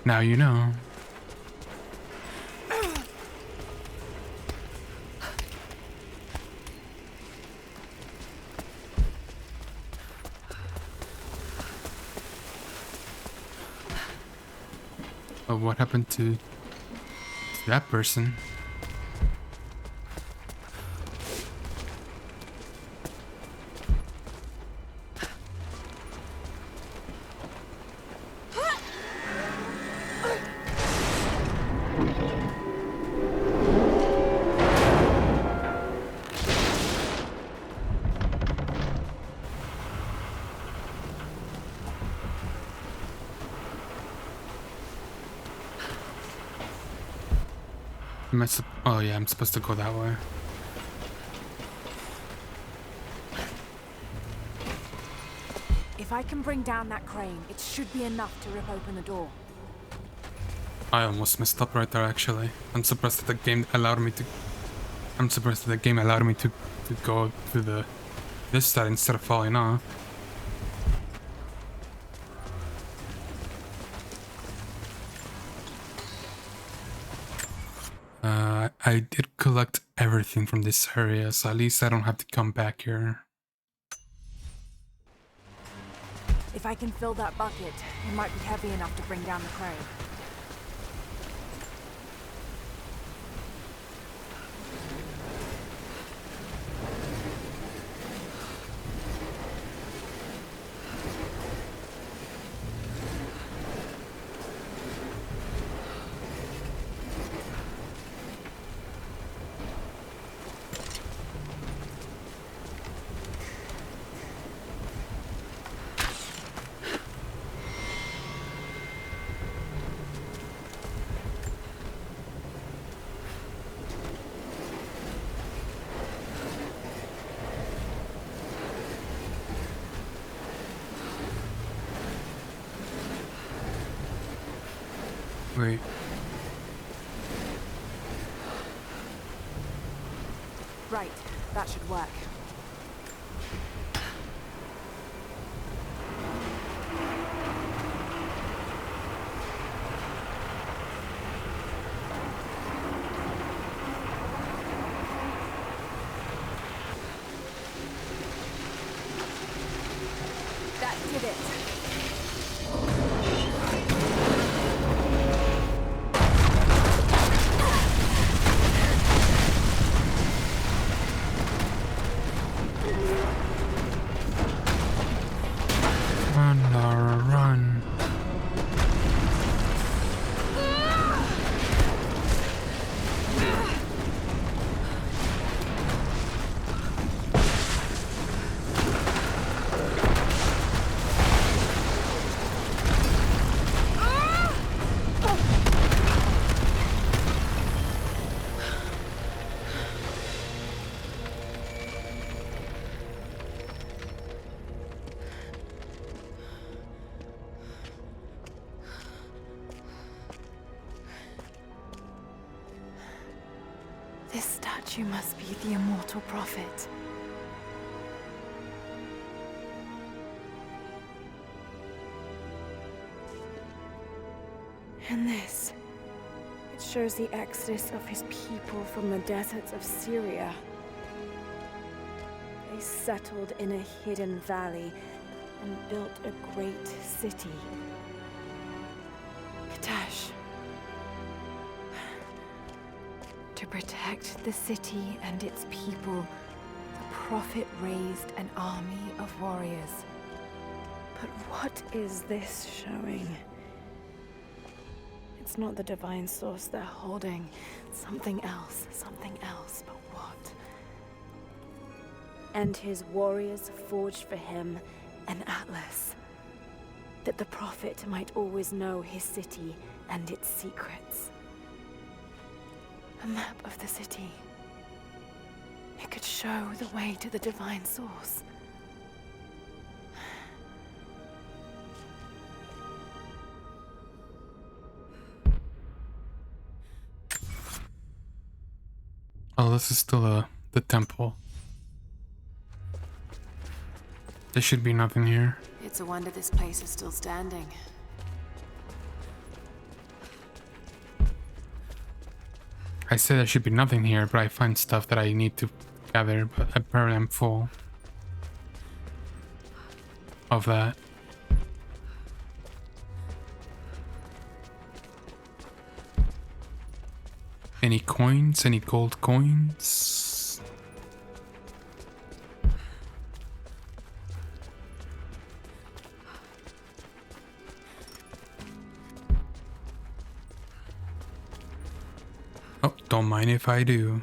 now you know. But what happened to that person? Oh yeah, I'm supposed to go that way. If I can bring down that crane, it should be enough to rip open the door. I almost messed up right there, actually. I'm surprised that the game allowed me to... I'm surprised that the game allowed me to go to this side instead of falling off. I did collect everything from this area, so at least I don't have to come back here. If I can fill that bucket, it might be heavy enough to bring down the crane. Wait. Right, that should work. That did it. Run, Lara, run. This statue must be the immortal prophet. And this, it shows the exodus of his people from the deserts of Syria. They settled in a hidden valley and built a great city. Katash. To protect the city and its people, the prophet raised an army of warriors. But what is this showing? It's not the divine source they're holding. Something else, but what? And his warriors forged for him an atlas, that the Prophet might always know his city and its secrets. A map of the city. It could show the way to the divine source. Oh, this is still the temple. There should be nothing here. It's a wonder this place is still standing. I said there should be nothing here, but I find stuff that I need to gather, but apparently I'm full of that. Any coins? Any gold coins? Oh, don't mind if I do.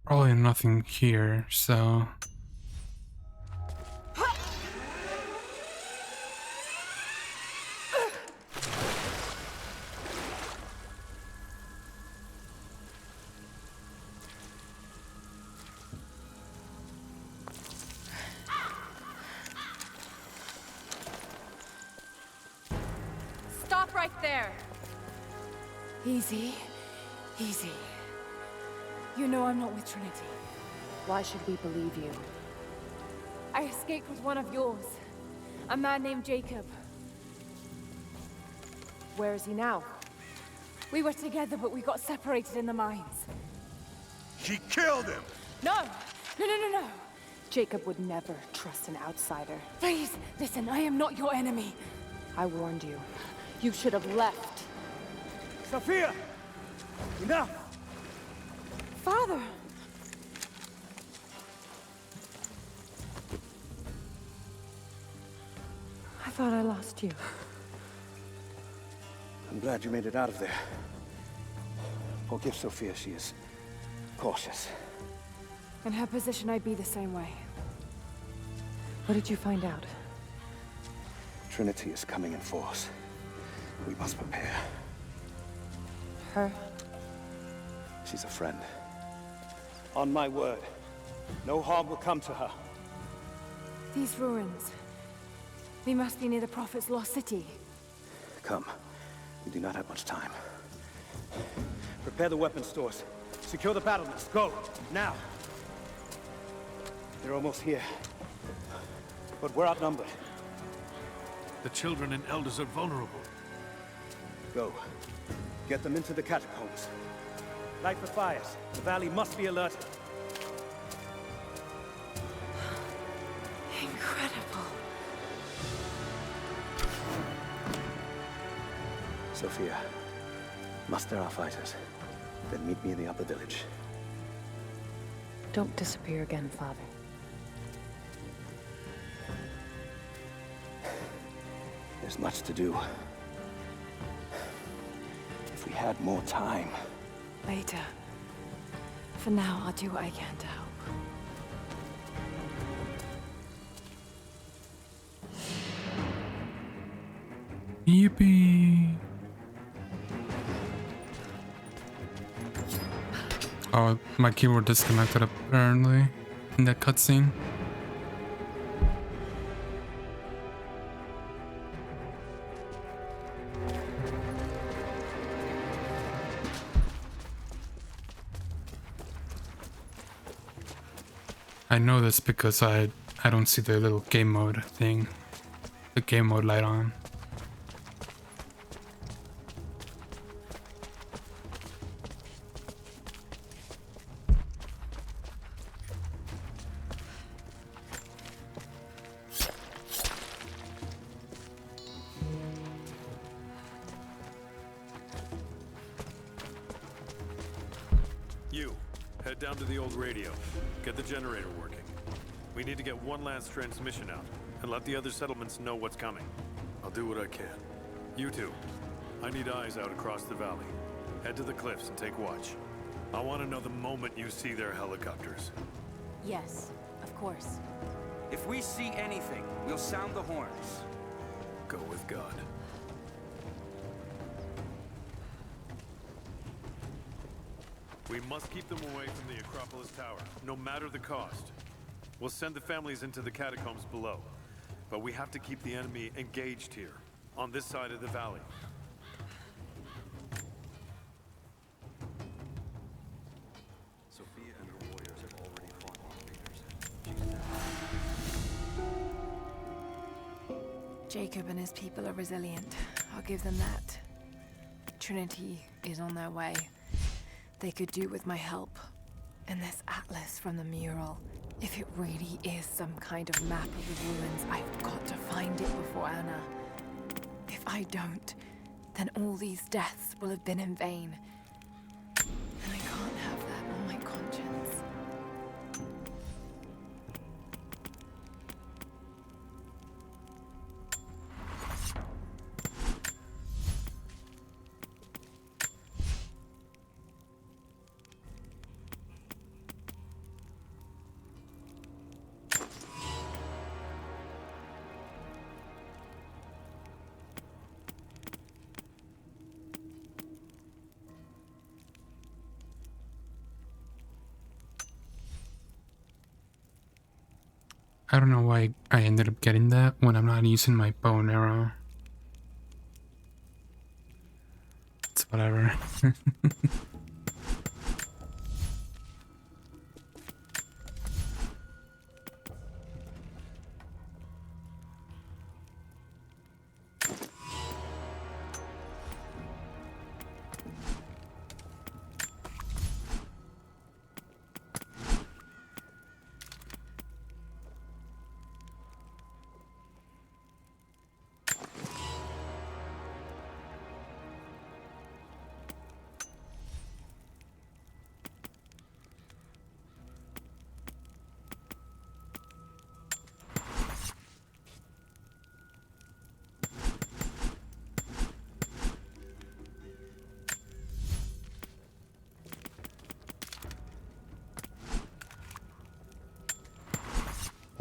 Probably nothing here, so... Stop right there! Easy, easy. You know I'm not with Trinity. Why should we believe you? I escaped with one of yours. A man named Jacob. Where is he now? We were together, but we got separated in the mines. She killed him! No! No! Jacob would never trust an outsider. Please, listen, I am not your enemy. I warned you. You should have left. Sophia! Enough! Father! I thought I lost you. I'm glad you made it out of there. Forgive Sophia, she is cautious. In her position, I'd be the same way. What did you find out? Trinity is coming in force. We must prepare. Her? She's a friend. On my word, no harm will come to her. These ruins. They must be near the Prophet's lost city. Come. We do not have much time. Prepare the weapon stores. Secure the battlements. Go! Now! They're almost here. but we're outnumbered. The children and elders are vulnerable. Go. Get them into the catacombs. Light the fires. The valley must be alerted. Incredible. Sophia, muster our fighters. Then meet me in the upper village. Don't disappear again, Father. There's much to do. If we had more time. Later. For now, I'll do what I can to help. Yippee! Oh, my keyboard disconnected apparently in that cutscene. I know this because I don't see the little game mode thing, the game mode light on. You, head down to the old radio. Get the generator working. We need to get one last transmission out, and let the other settlements know what's coming. I'll do what I can. You two, I need eyes out across the valley. Head to the cliffs and take watch. I want to know the moment you see their helicopters. Yes, of course. If we see anything, we'll sound the horns. Go with God. We must keep them away from the Acropolis Tower, no matter the cost. We'll send the families into the catacombs below, but we have to keep the enemy engaged here, on this side of the valley. Sophia and her warriors have already fought invaders. Jacob and his people are resilient. I'll give them that. Trinity is on their way. They could do with my help. And this atlas from the mural. If it really is some kind of map of the ruins, I've got to find it before Anna. If I don't, then all these deaths will have been in vain. And I can't have that on my conscience. I don't know why I ended up getting that when I'm not using my bow and arrow. It's whatever.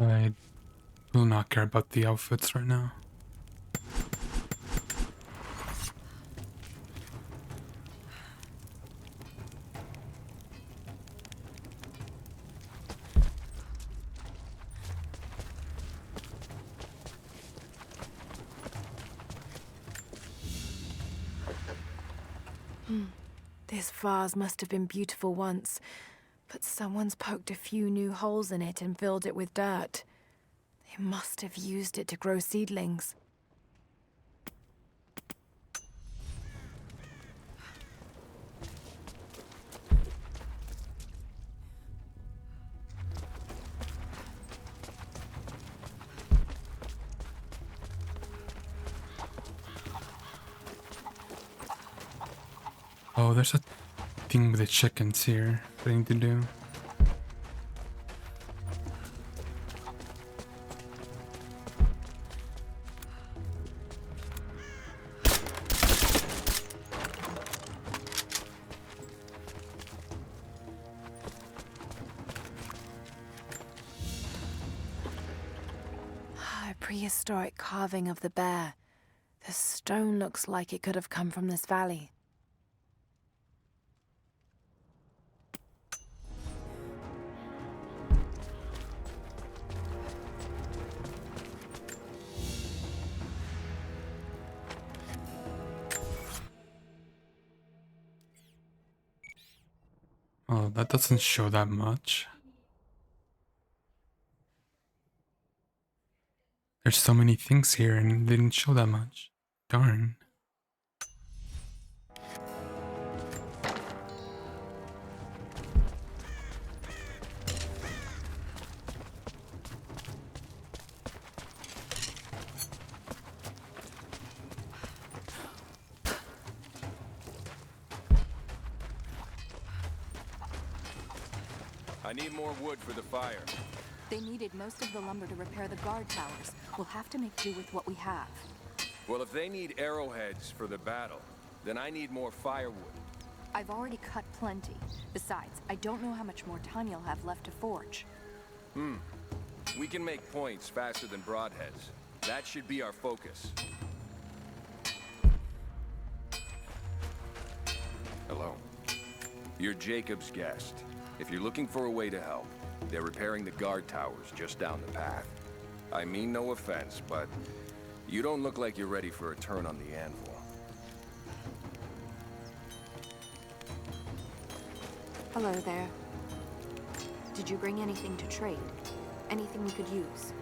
I will not care about the outfits right now. This vase must have been beautiful once, but someone's poked a few new holes in it and filled it with dirt. They must have used it to grow seedlings. Oh, there's a thing with the chickens here that I need to do. A prehistoric carving of the bear. The stone looks like it could have come from this valley. Oh, that doesn't show that much. There's so many things here and it didn't show that much. Darn. I need more wood for the fire. They needed most of the lumber to repair the guard towers. We'll have to make do with what we have. Well, if they need arrowheads for the battle, then I need more firewood. I've already cut plenty. Besides, I don't know how much more time you'll have left to forge. We can make points faster than broadheads. That should be our focus. Hello. You're Jacob's guest. If you're looking for a way to help, they're repairing the guard towers just down the path. I mean no offense, but you don't look like you're ready for a turn on the anvil. Hello there. Did you bring anything to trade? Anything we could use?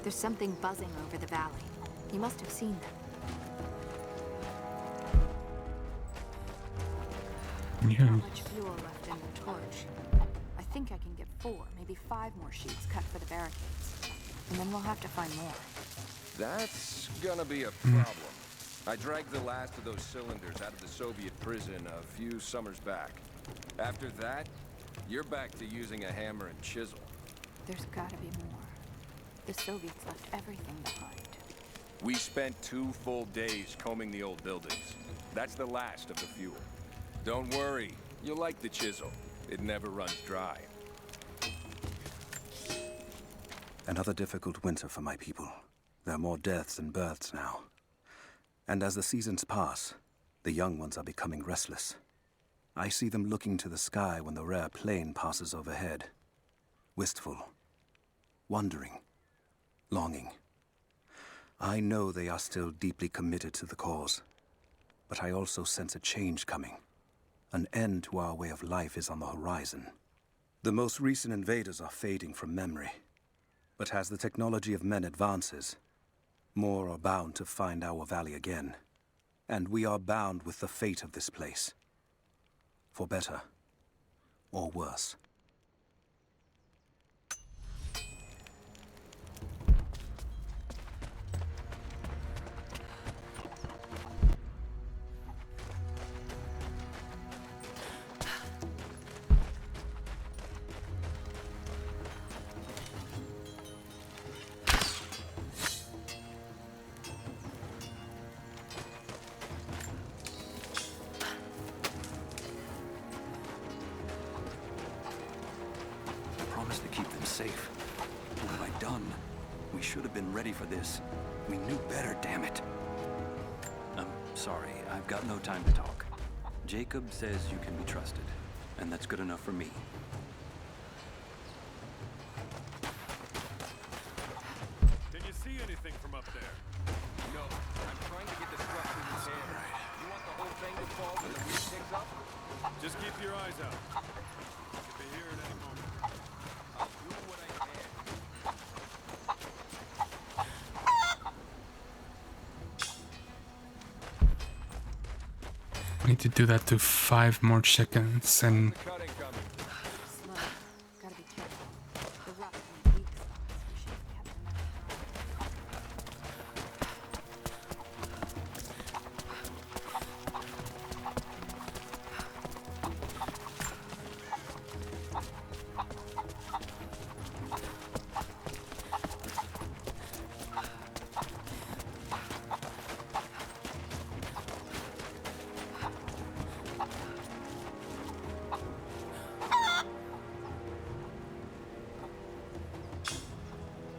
There's something buzzing over the valley. You must have seen them. Yeah. Not much fuel left in the torch. I think I can get 4, maybe 5 more sheets cut for the barricades. And then we'll have to find more. That's gonna be a problem. I dragged the last of those cylinders out of the Soviet prison a few summers back. After that, you're back to using a hammer and chisel. There's gotta be more. The Soviets left everything behind. We spent 2 full days combing the old buildings. That's the last of the fuel. Don't worry, you'll like the chisel. It never runs dry. Another difficult winter for my people. There are more deaths than births now. And as the seasons pass, the young ones are becoming restless. I see them looking to the sky when the rare plane passes overhead. Wistful, wondering, longing. I know they are still deeply committed to the cause, but I also sense a change coming. An end to our way of life is on the horizon. The most recent invaders are fading from memory. But as the technology of men advances, more are bound to find our valley again. And we are bound with the fate of this place. For better or worse. Safe. What have I done? We should have been ready for this. We knew better, damn it. I'm sorry, I've got no time to talk. Jacob says you can be trusted, and that's good enough for me. Can you see anything from up there? No, I'm trying to get the structure in his hand. You want the whole thing to fall when the wind picks up? Just keep your eyes out. Could be here at any moment. I'll do what I can. I need to do that to 5 more chickens, and Slow. Gotta be careful. The rough and weak spots. We should have kept them out.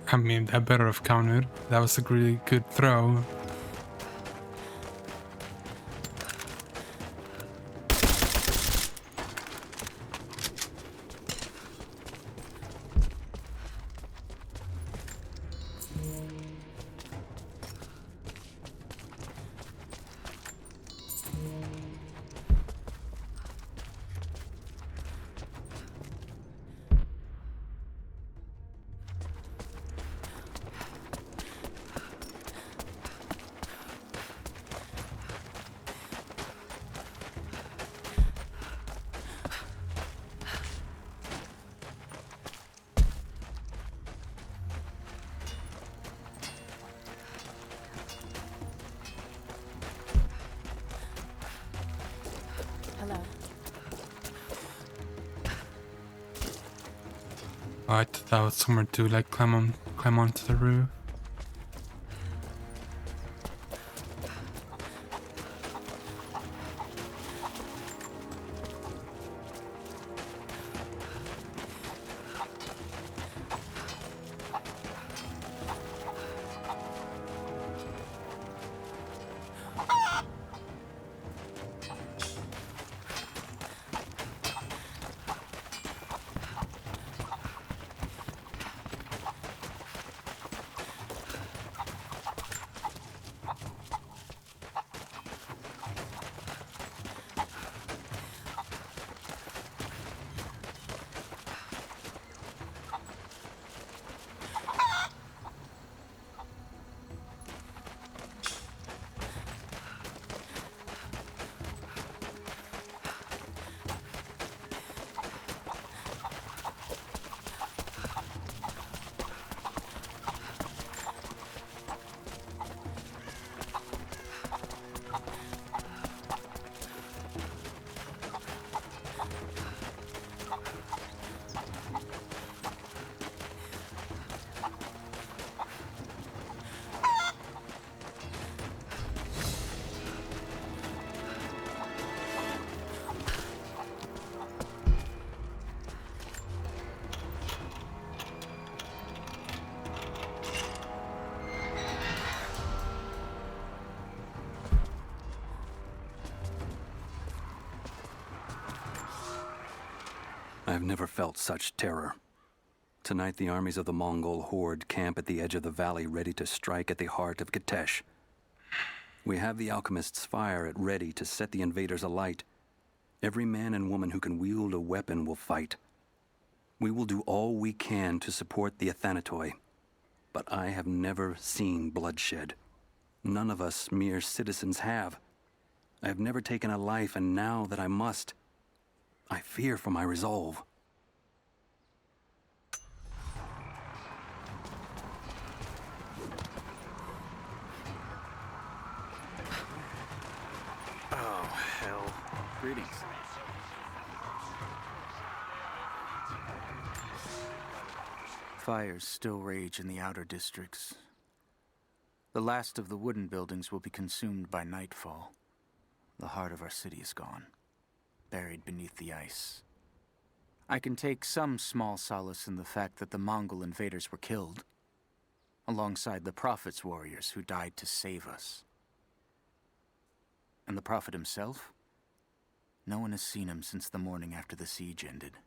I mean, that better have counted. That was a really good throw. Hello. I thought that was somewhere to like climb onto the roof. I have never felt such terror. Tonight, the armies of the Mongol horde camp at the edge of the valley, ready to strike at the heart of Kitezh. We have the alchemist's fire at ready to set the invaders alight. Every man and woman who can wield a weapon will fight. We will do all we can to support the Athanatoi, but I have never seen bloodshed. None of us mere citizens have. I have never taken a life, and now that I must, I fear for my resolve. Oh, hell. Greetings. Fires still rage in the outer districts. The last of the wooden buildings will be consumed by nightfall. The heart of our city is gone, buried beneath the ice. I can take some small solace in the fact that the Mongol invaders were killed, alongside the Prophet's warriors who died to save us. And the Prophet himself? No one has seen him since the morning after the siege ended.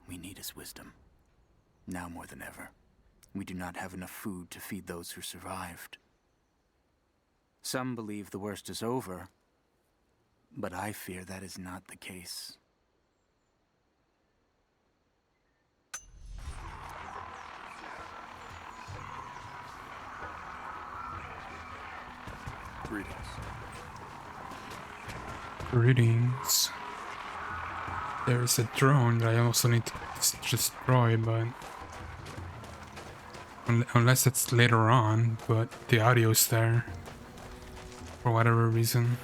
We need his wisdom. Now more than ever. We do not have enough food to feed those who survived. Some believe the worst is over, but I fear that is not the case. Greetings. Greetings. There's a drone that I also need to destroy, but unless it's later on, but the audio's there for whatever reason.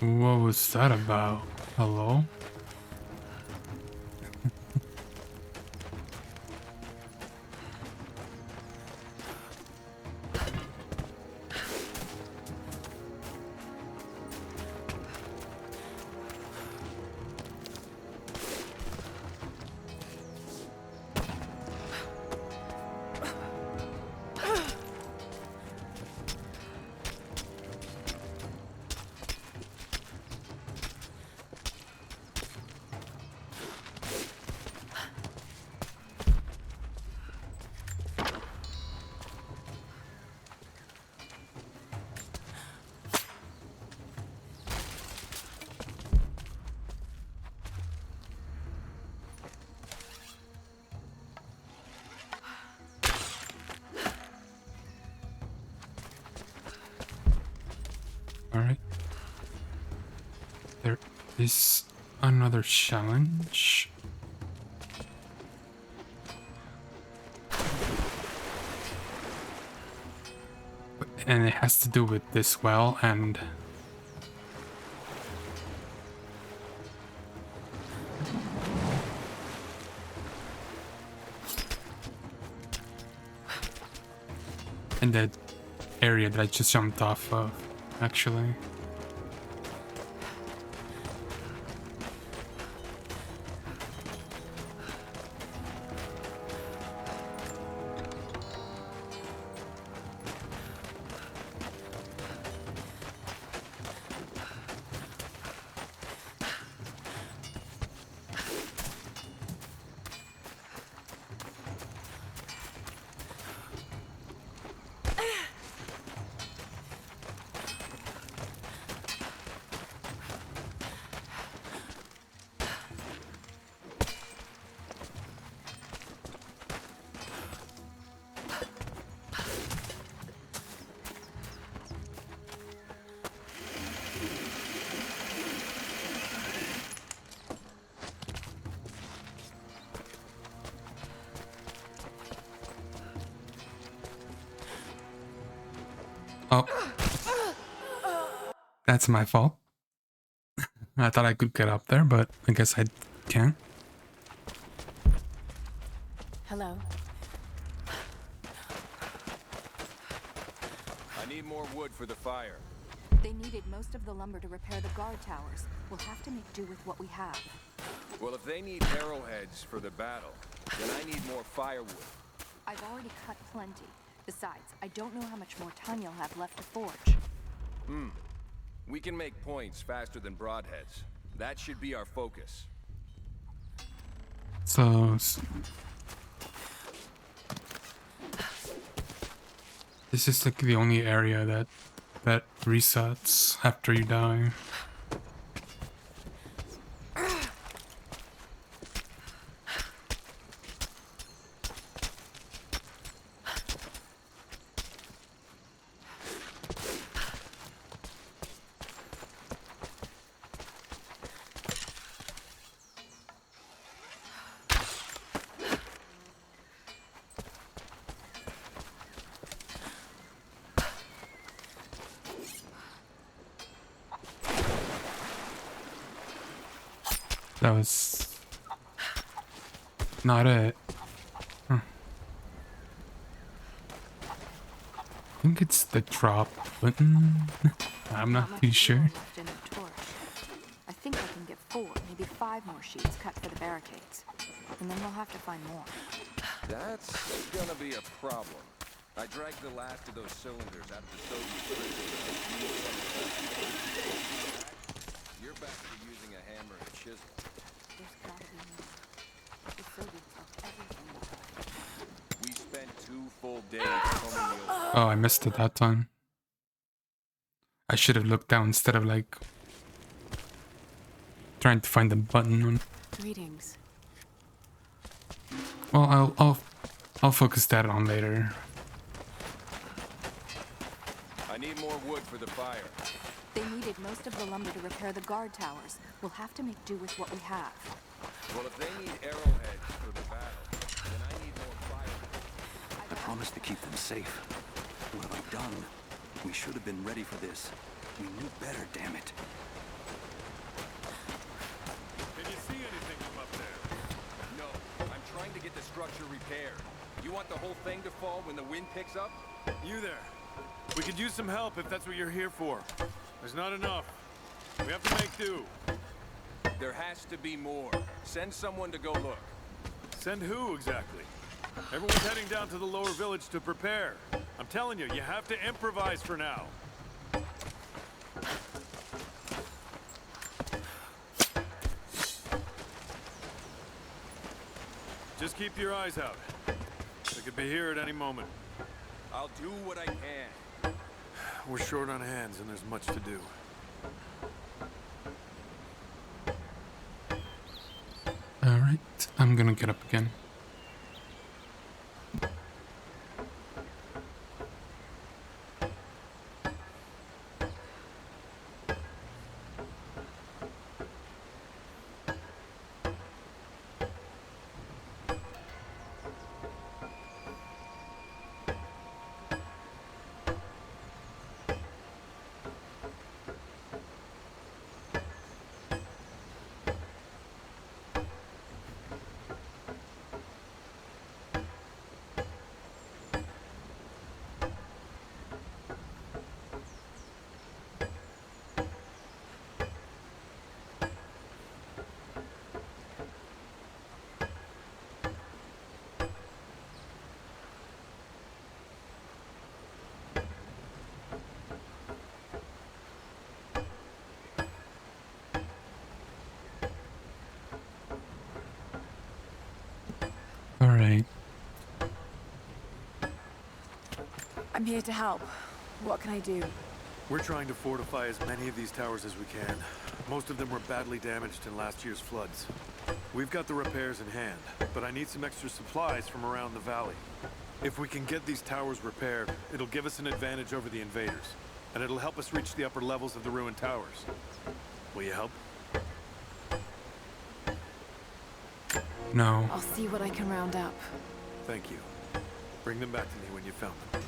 What was that about? Hello? Alright. There is another challenge. And it has to do with this well and that area that I just jumped off of, actually. Oh. That's my fault. I thought I could get up there, but I guess I can't. Hello. I need more wood for the fire. They needed most of the lumber to repair the guard towers. We'll have to make do with what we have. Well, if they need arrowheads for the battle, then I need more firewood. I've already cut plenty. Besides, I don't know how much more time you'll have left to forge. We can make points faster than broadheads. That should be our focus. So this is like the only area that resets after you die. That was not it. Huh. I think it's the drop button. I'm not too sure. Left in the torch. I think I can get 4, maybe 5 more sheets cut for the barricades. And then we'll have to find more. That's gonna be a problem. I dragged the last of those cylinders out of the Soviet prison. You're back to using a hammer and a chisel. There's gotta be more. The Soviets left everything behind. We spent 2 full days combing the old... Oh, I missed it that time. I should have looked down instead of like trying to find the button on. Greetings. Well, I'll focus that on later. I need more wood for the fire. They needed most of the lumber to repair the guard towers. We'll have to make do with what we have. Well, if they need arrowheads for the battle, then I need more fire. I promised to keep them safe. What have I done? We should have been ready for this. We knew better, damn it. Can you see anything from up there? No, I'm trying to get the structure repaired. You want the whole thing to fall when the wind picks up? You there. We could use some help if that's what you're here for. There's not enough. We have to make do. There has to be more. Send someone to go look. Send who, exactly? Everyone's heading down to the lower village to prepare. I'm telling you, you have to improvise for now. Just keep your eyes out. They could be here at any moment. I'll do what I can. We're short on hands and there's much to do. Alright, I'm gonna get up again. Alright. I'm here to help. What can I do? We're trying to fortify as many of these towers as we can. Most of them were badly damaged in last year's floods. We've got the repairs in hand, but I need some extra supplies from around the valley. If we can get these towers repaired, it'll give us an advantage over the invaders, and it'll help us reach the upper levels of the ruined towers. Will you help? No. I'll see what I can round up. Thank you. Bring them back to me when you found them.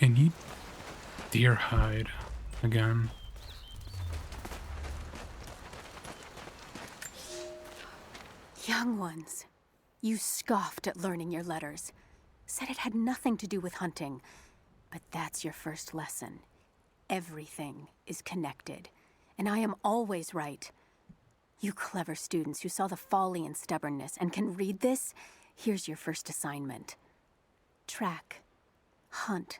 I need deer hide again. Young ones, you scoffed at learning your letters. Said it had nothing to do with hunting. But that's your first lesson. Everything is connected. And I am always right. You clever students who saw the folly and stubbornness and can read this, here's your first assignment. Track, hunt,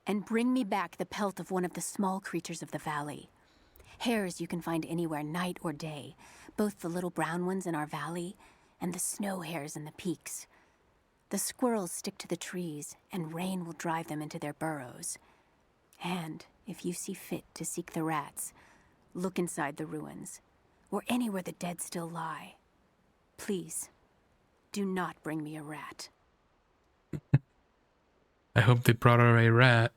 and bring me back the pelt of one of the small creatures of the valley. Hares you can find anywhere, night or day. Both the little brown ones in our valley and the snow hares in the peaks. The squirrels stick to the trees, and rain will drive them into their burrows. And if you see fit to seek the rats, look inside the ruins, or anywhere the dead still lie. Please, do not bring me a rat. I hope they brought her a rat.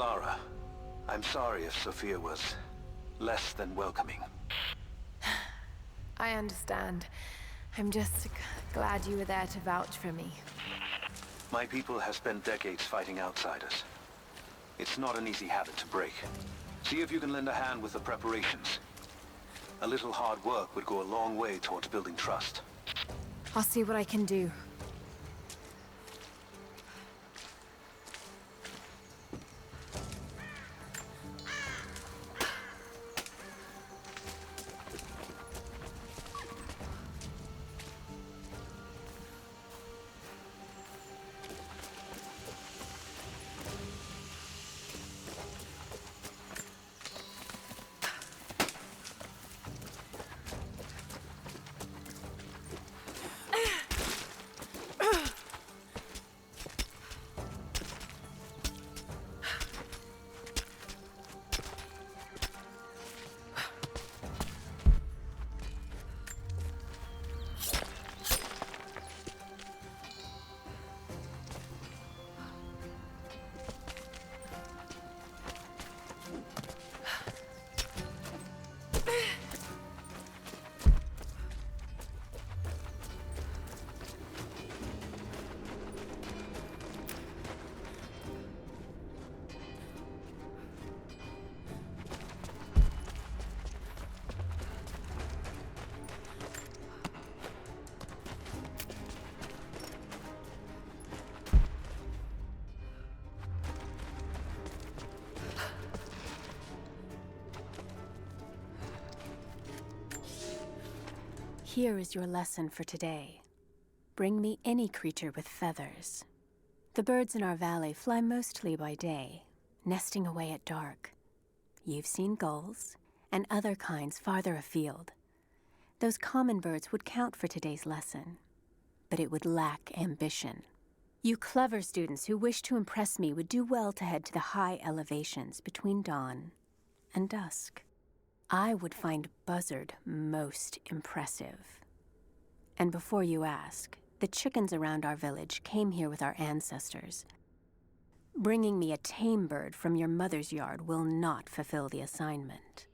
Lara, I'm sorry if Sophia was less than welcoming. I understand. I'm just glad you were there to vouch for me. My people have spent decades fighting outsiders. It's not an easy habit to break. See if you can lend a hand with the preparations. A little hard work would go a long way towards building trust. I'll see what I can do. Here is your lesson for today. Bring me any creature with feathers. The birds in our valley fly mostly by day, nesting away at dark. You've seen gulls and other kinds farther afield. Those common birds would count for today's lesson, but it would lack ambition. You clever students who wish to impress me would do well to head to the high elevations between dawn and dusk. I would find Buzzard most impressive. And before you ask, the chickens around our village came here with our ancestors. Bringing me a tame bird from your mother's yard will not fulfill the assignment.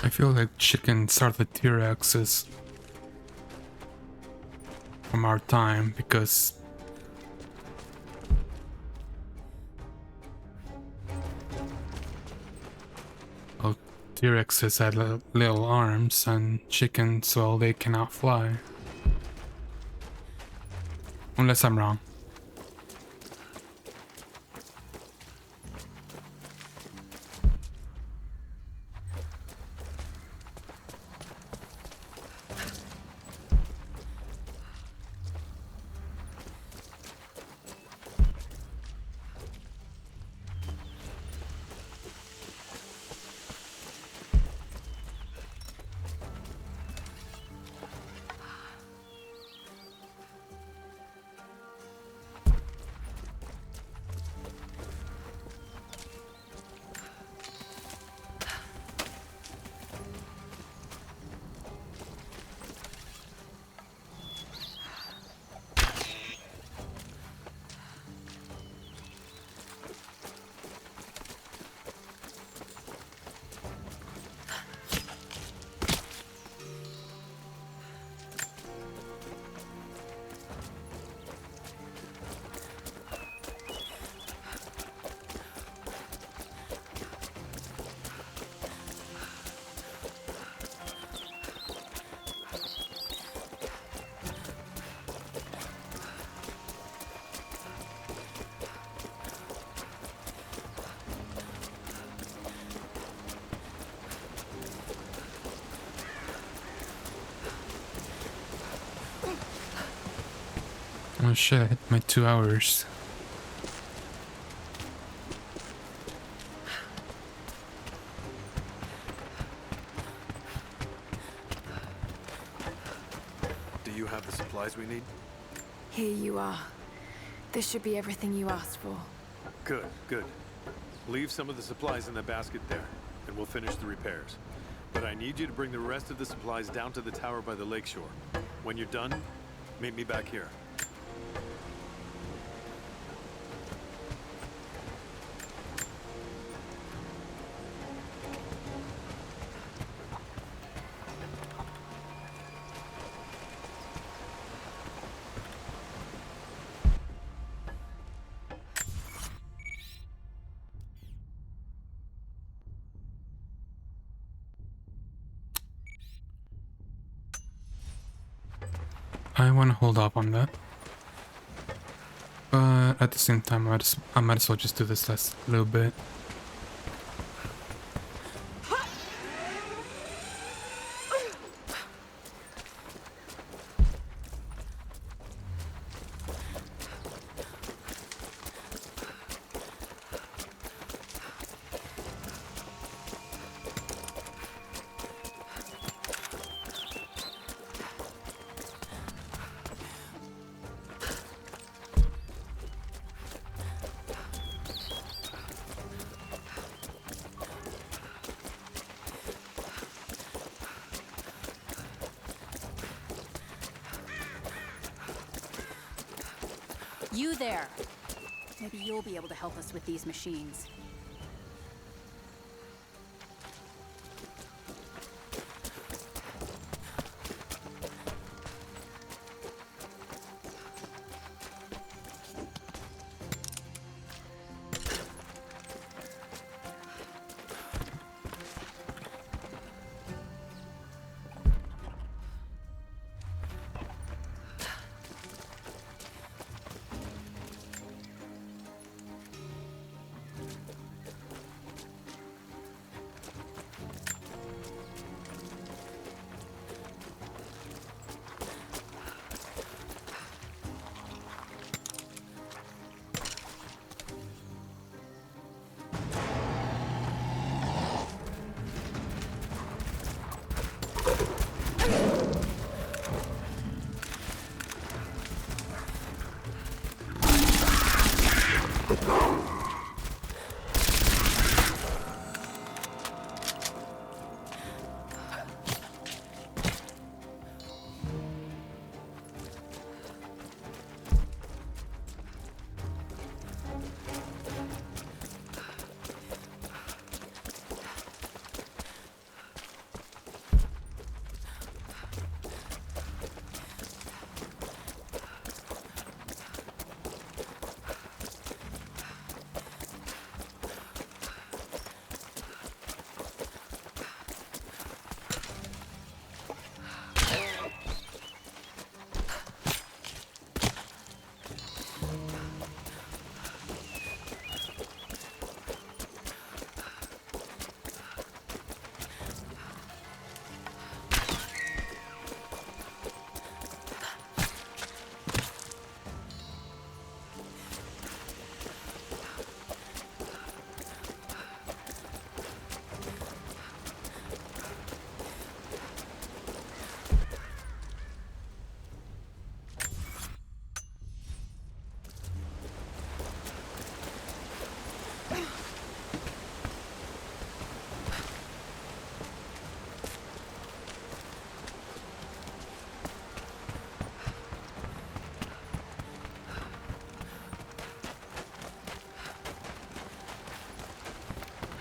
I feel like chickens are the T-Rexes from our time, because well, T-Rexes had little arms, and chickens, well, they cannot fly. Unless I'm wrong. Oh shit, I hit my 2 hours. Do you have the supplies we need? Here you are. This should be everything you asked for. Good, good. Leave some of the supplies in the basket there, and we'll finish the repairs. But I need you to bring the rest of the supplies down to the tower by the lakeshore. When you're done, meet me back here. I want to hold off on that. But at the same time, I might as well just do this last little bit. You there! Maybe you'll be able to help us with these machines.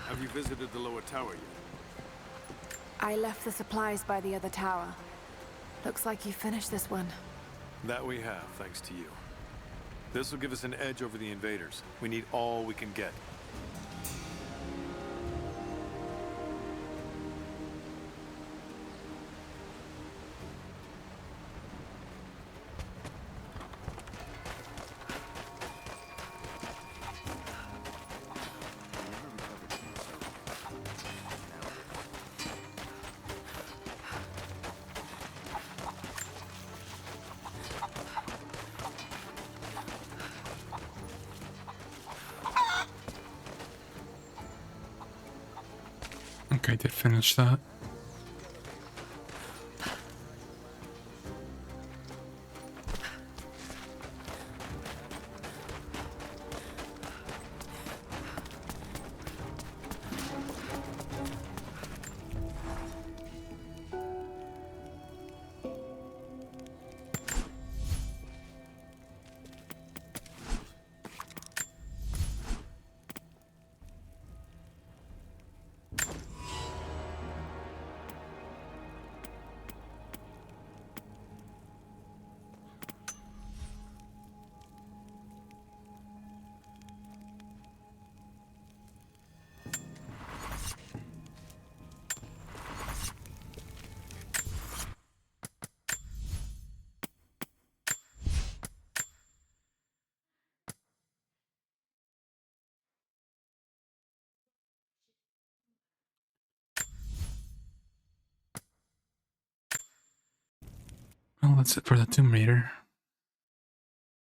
Have you visited the lower tower yet? I left the supplies by the other tower. Looks like you finished this one. That we have, thanks to you. This will give us an edge over the invaders. We need all we can get. Okay, I did finish that. What's it for the Tomb Raider?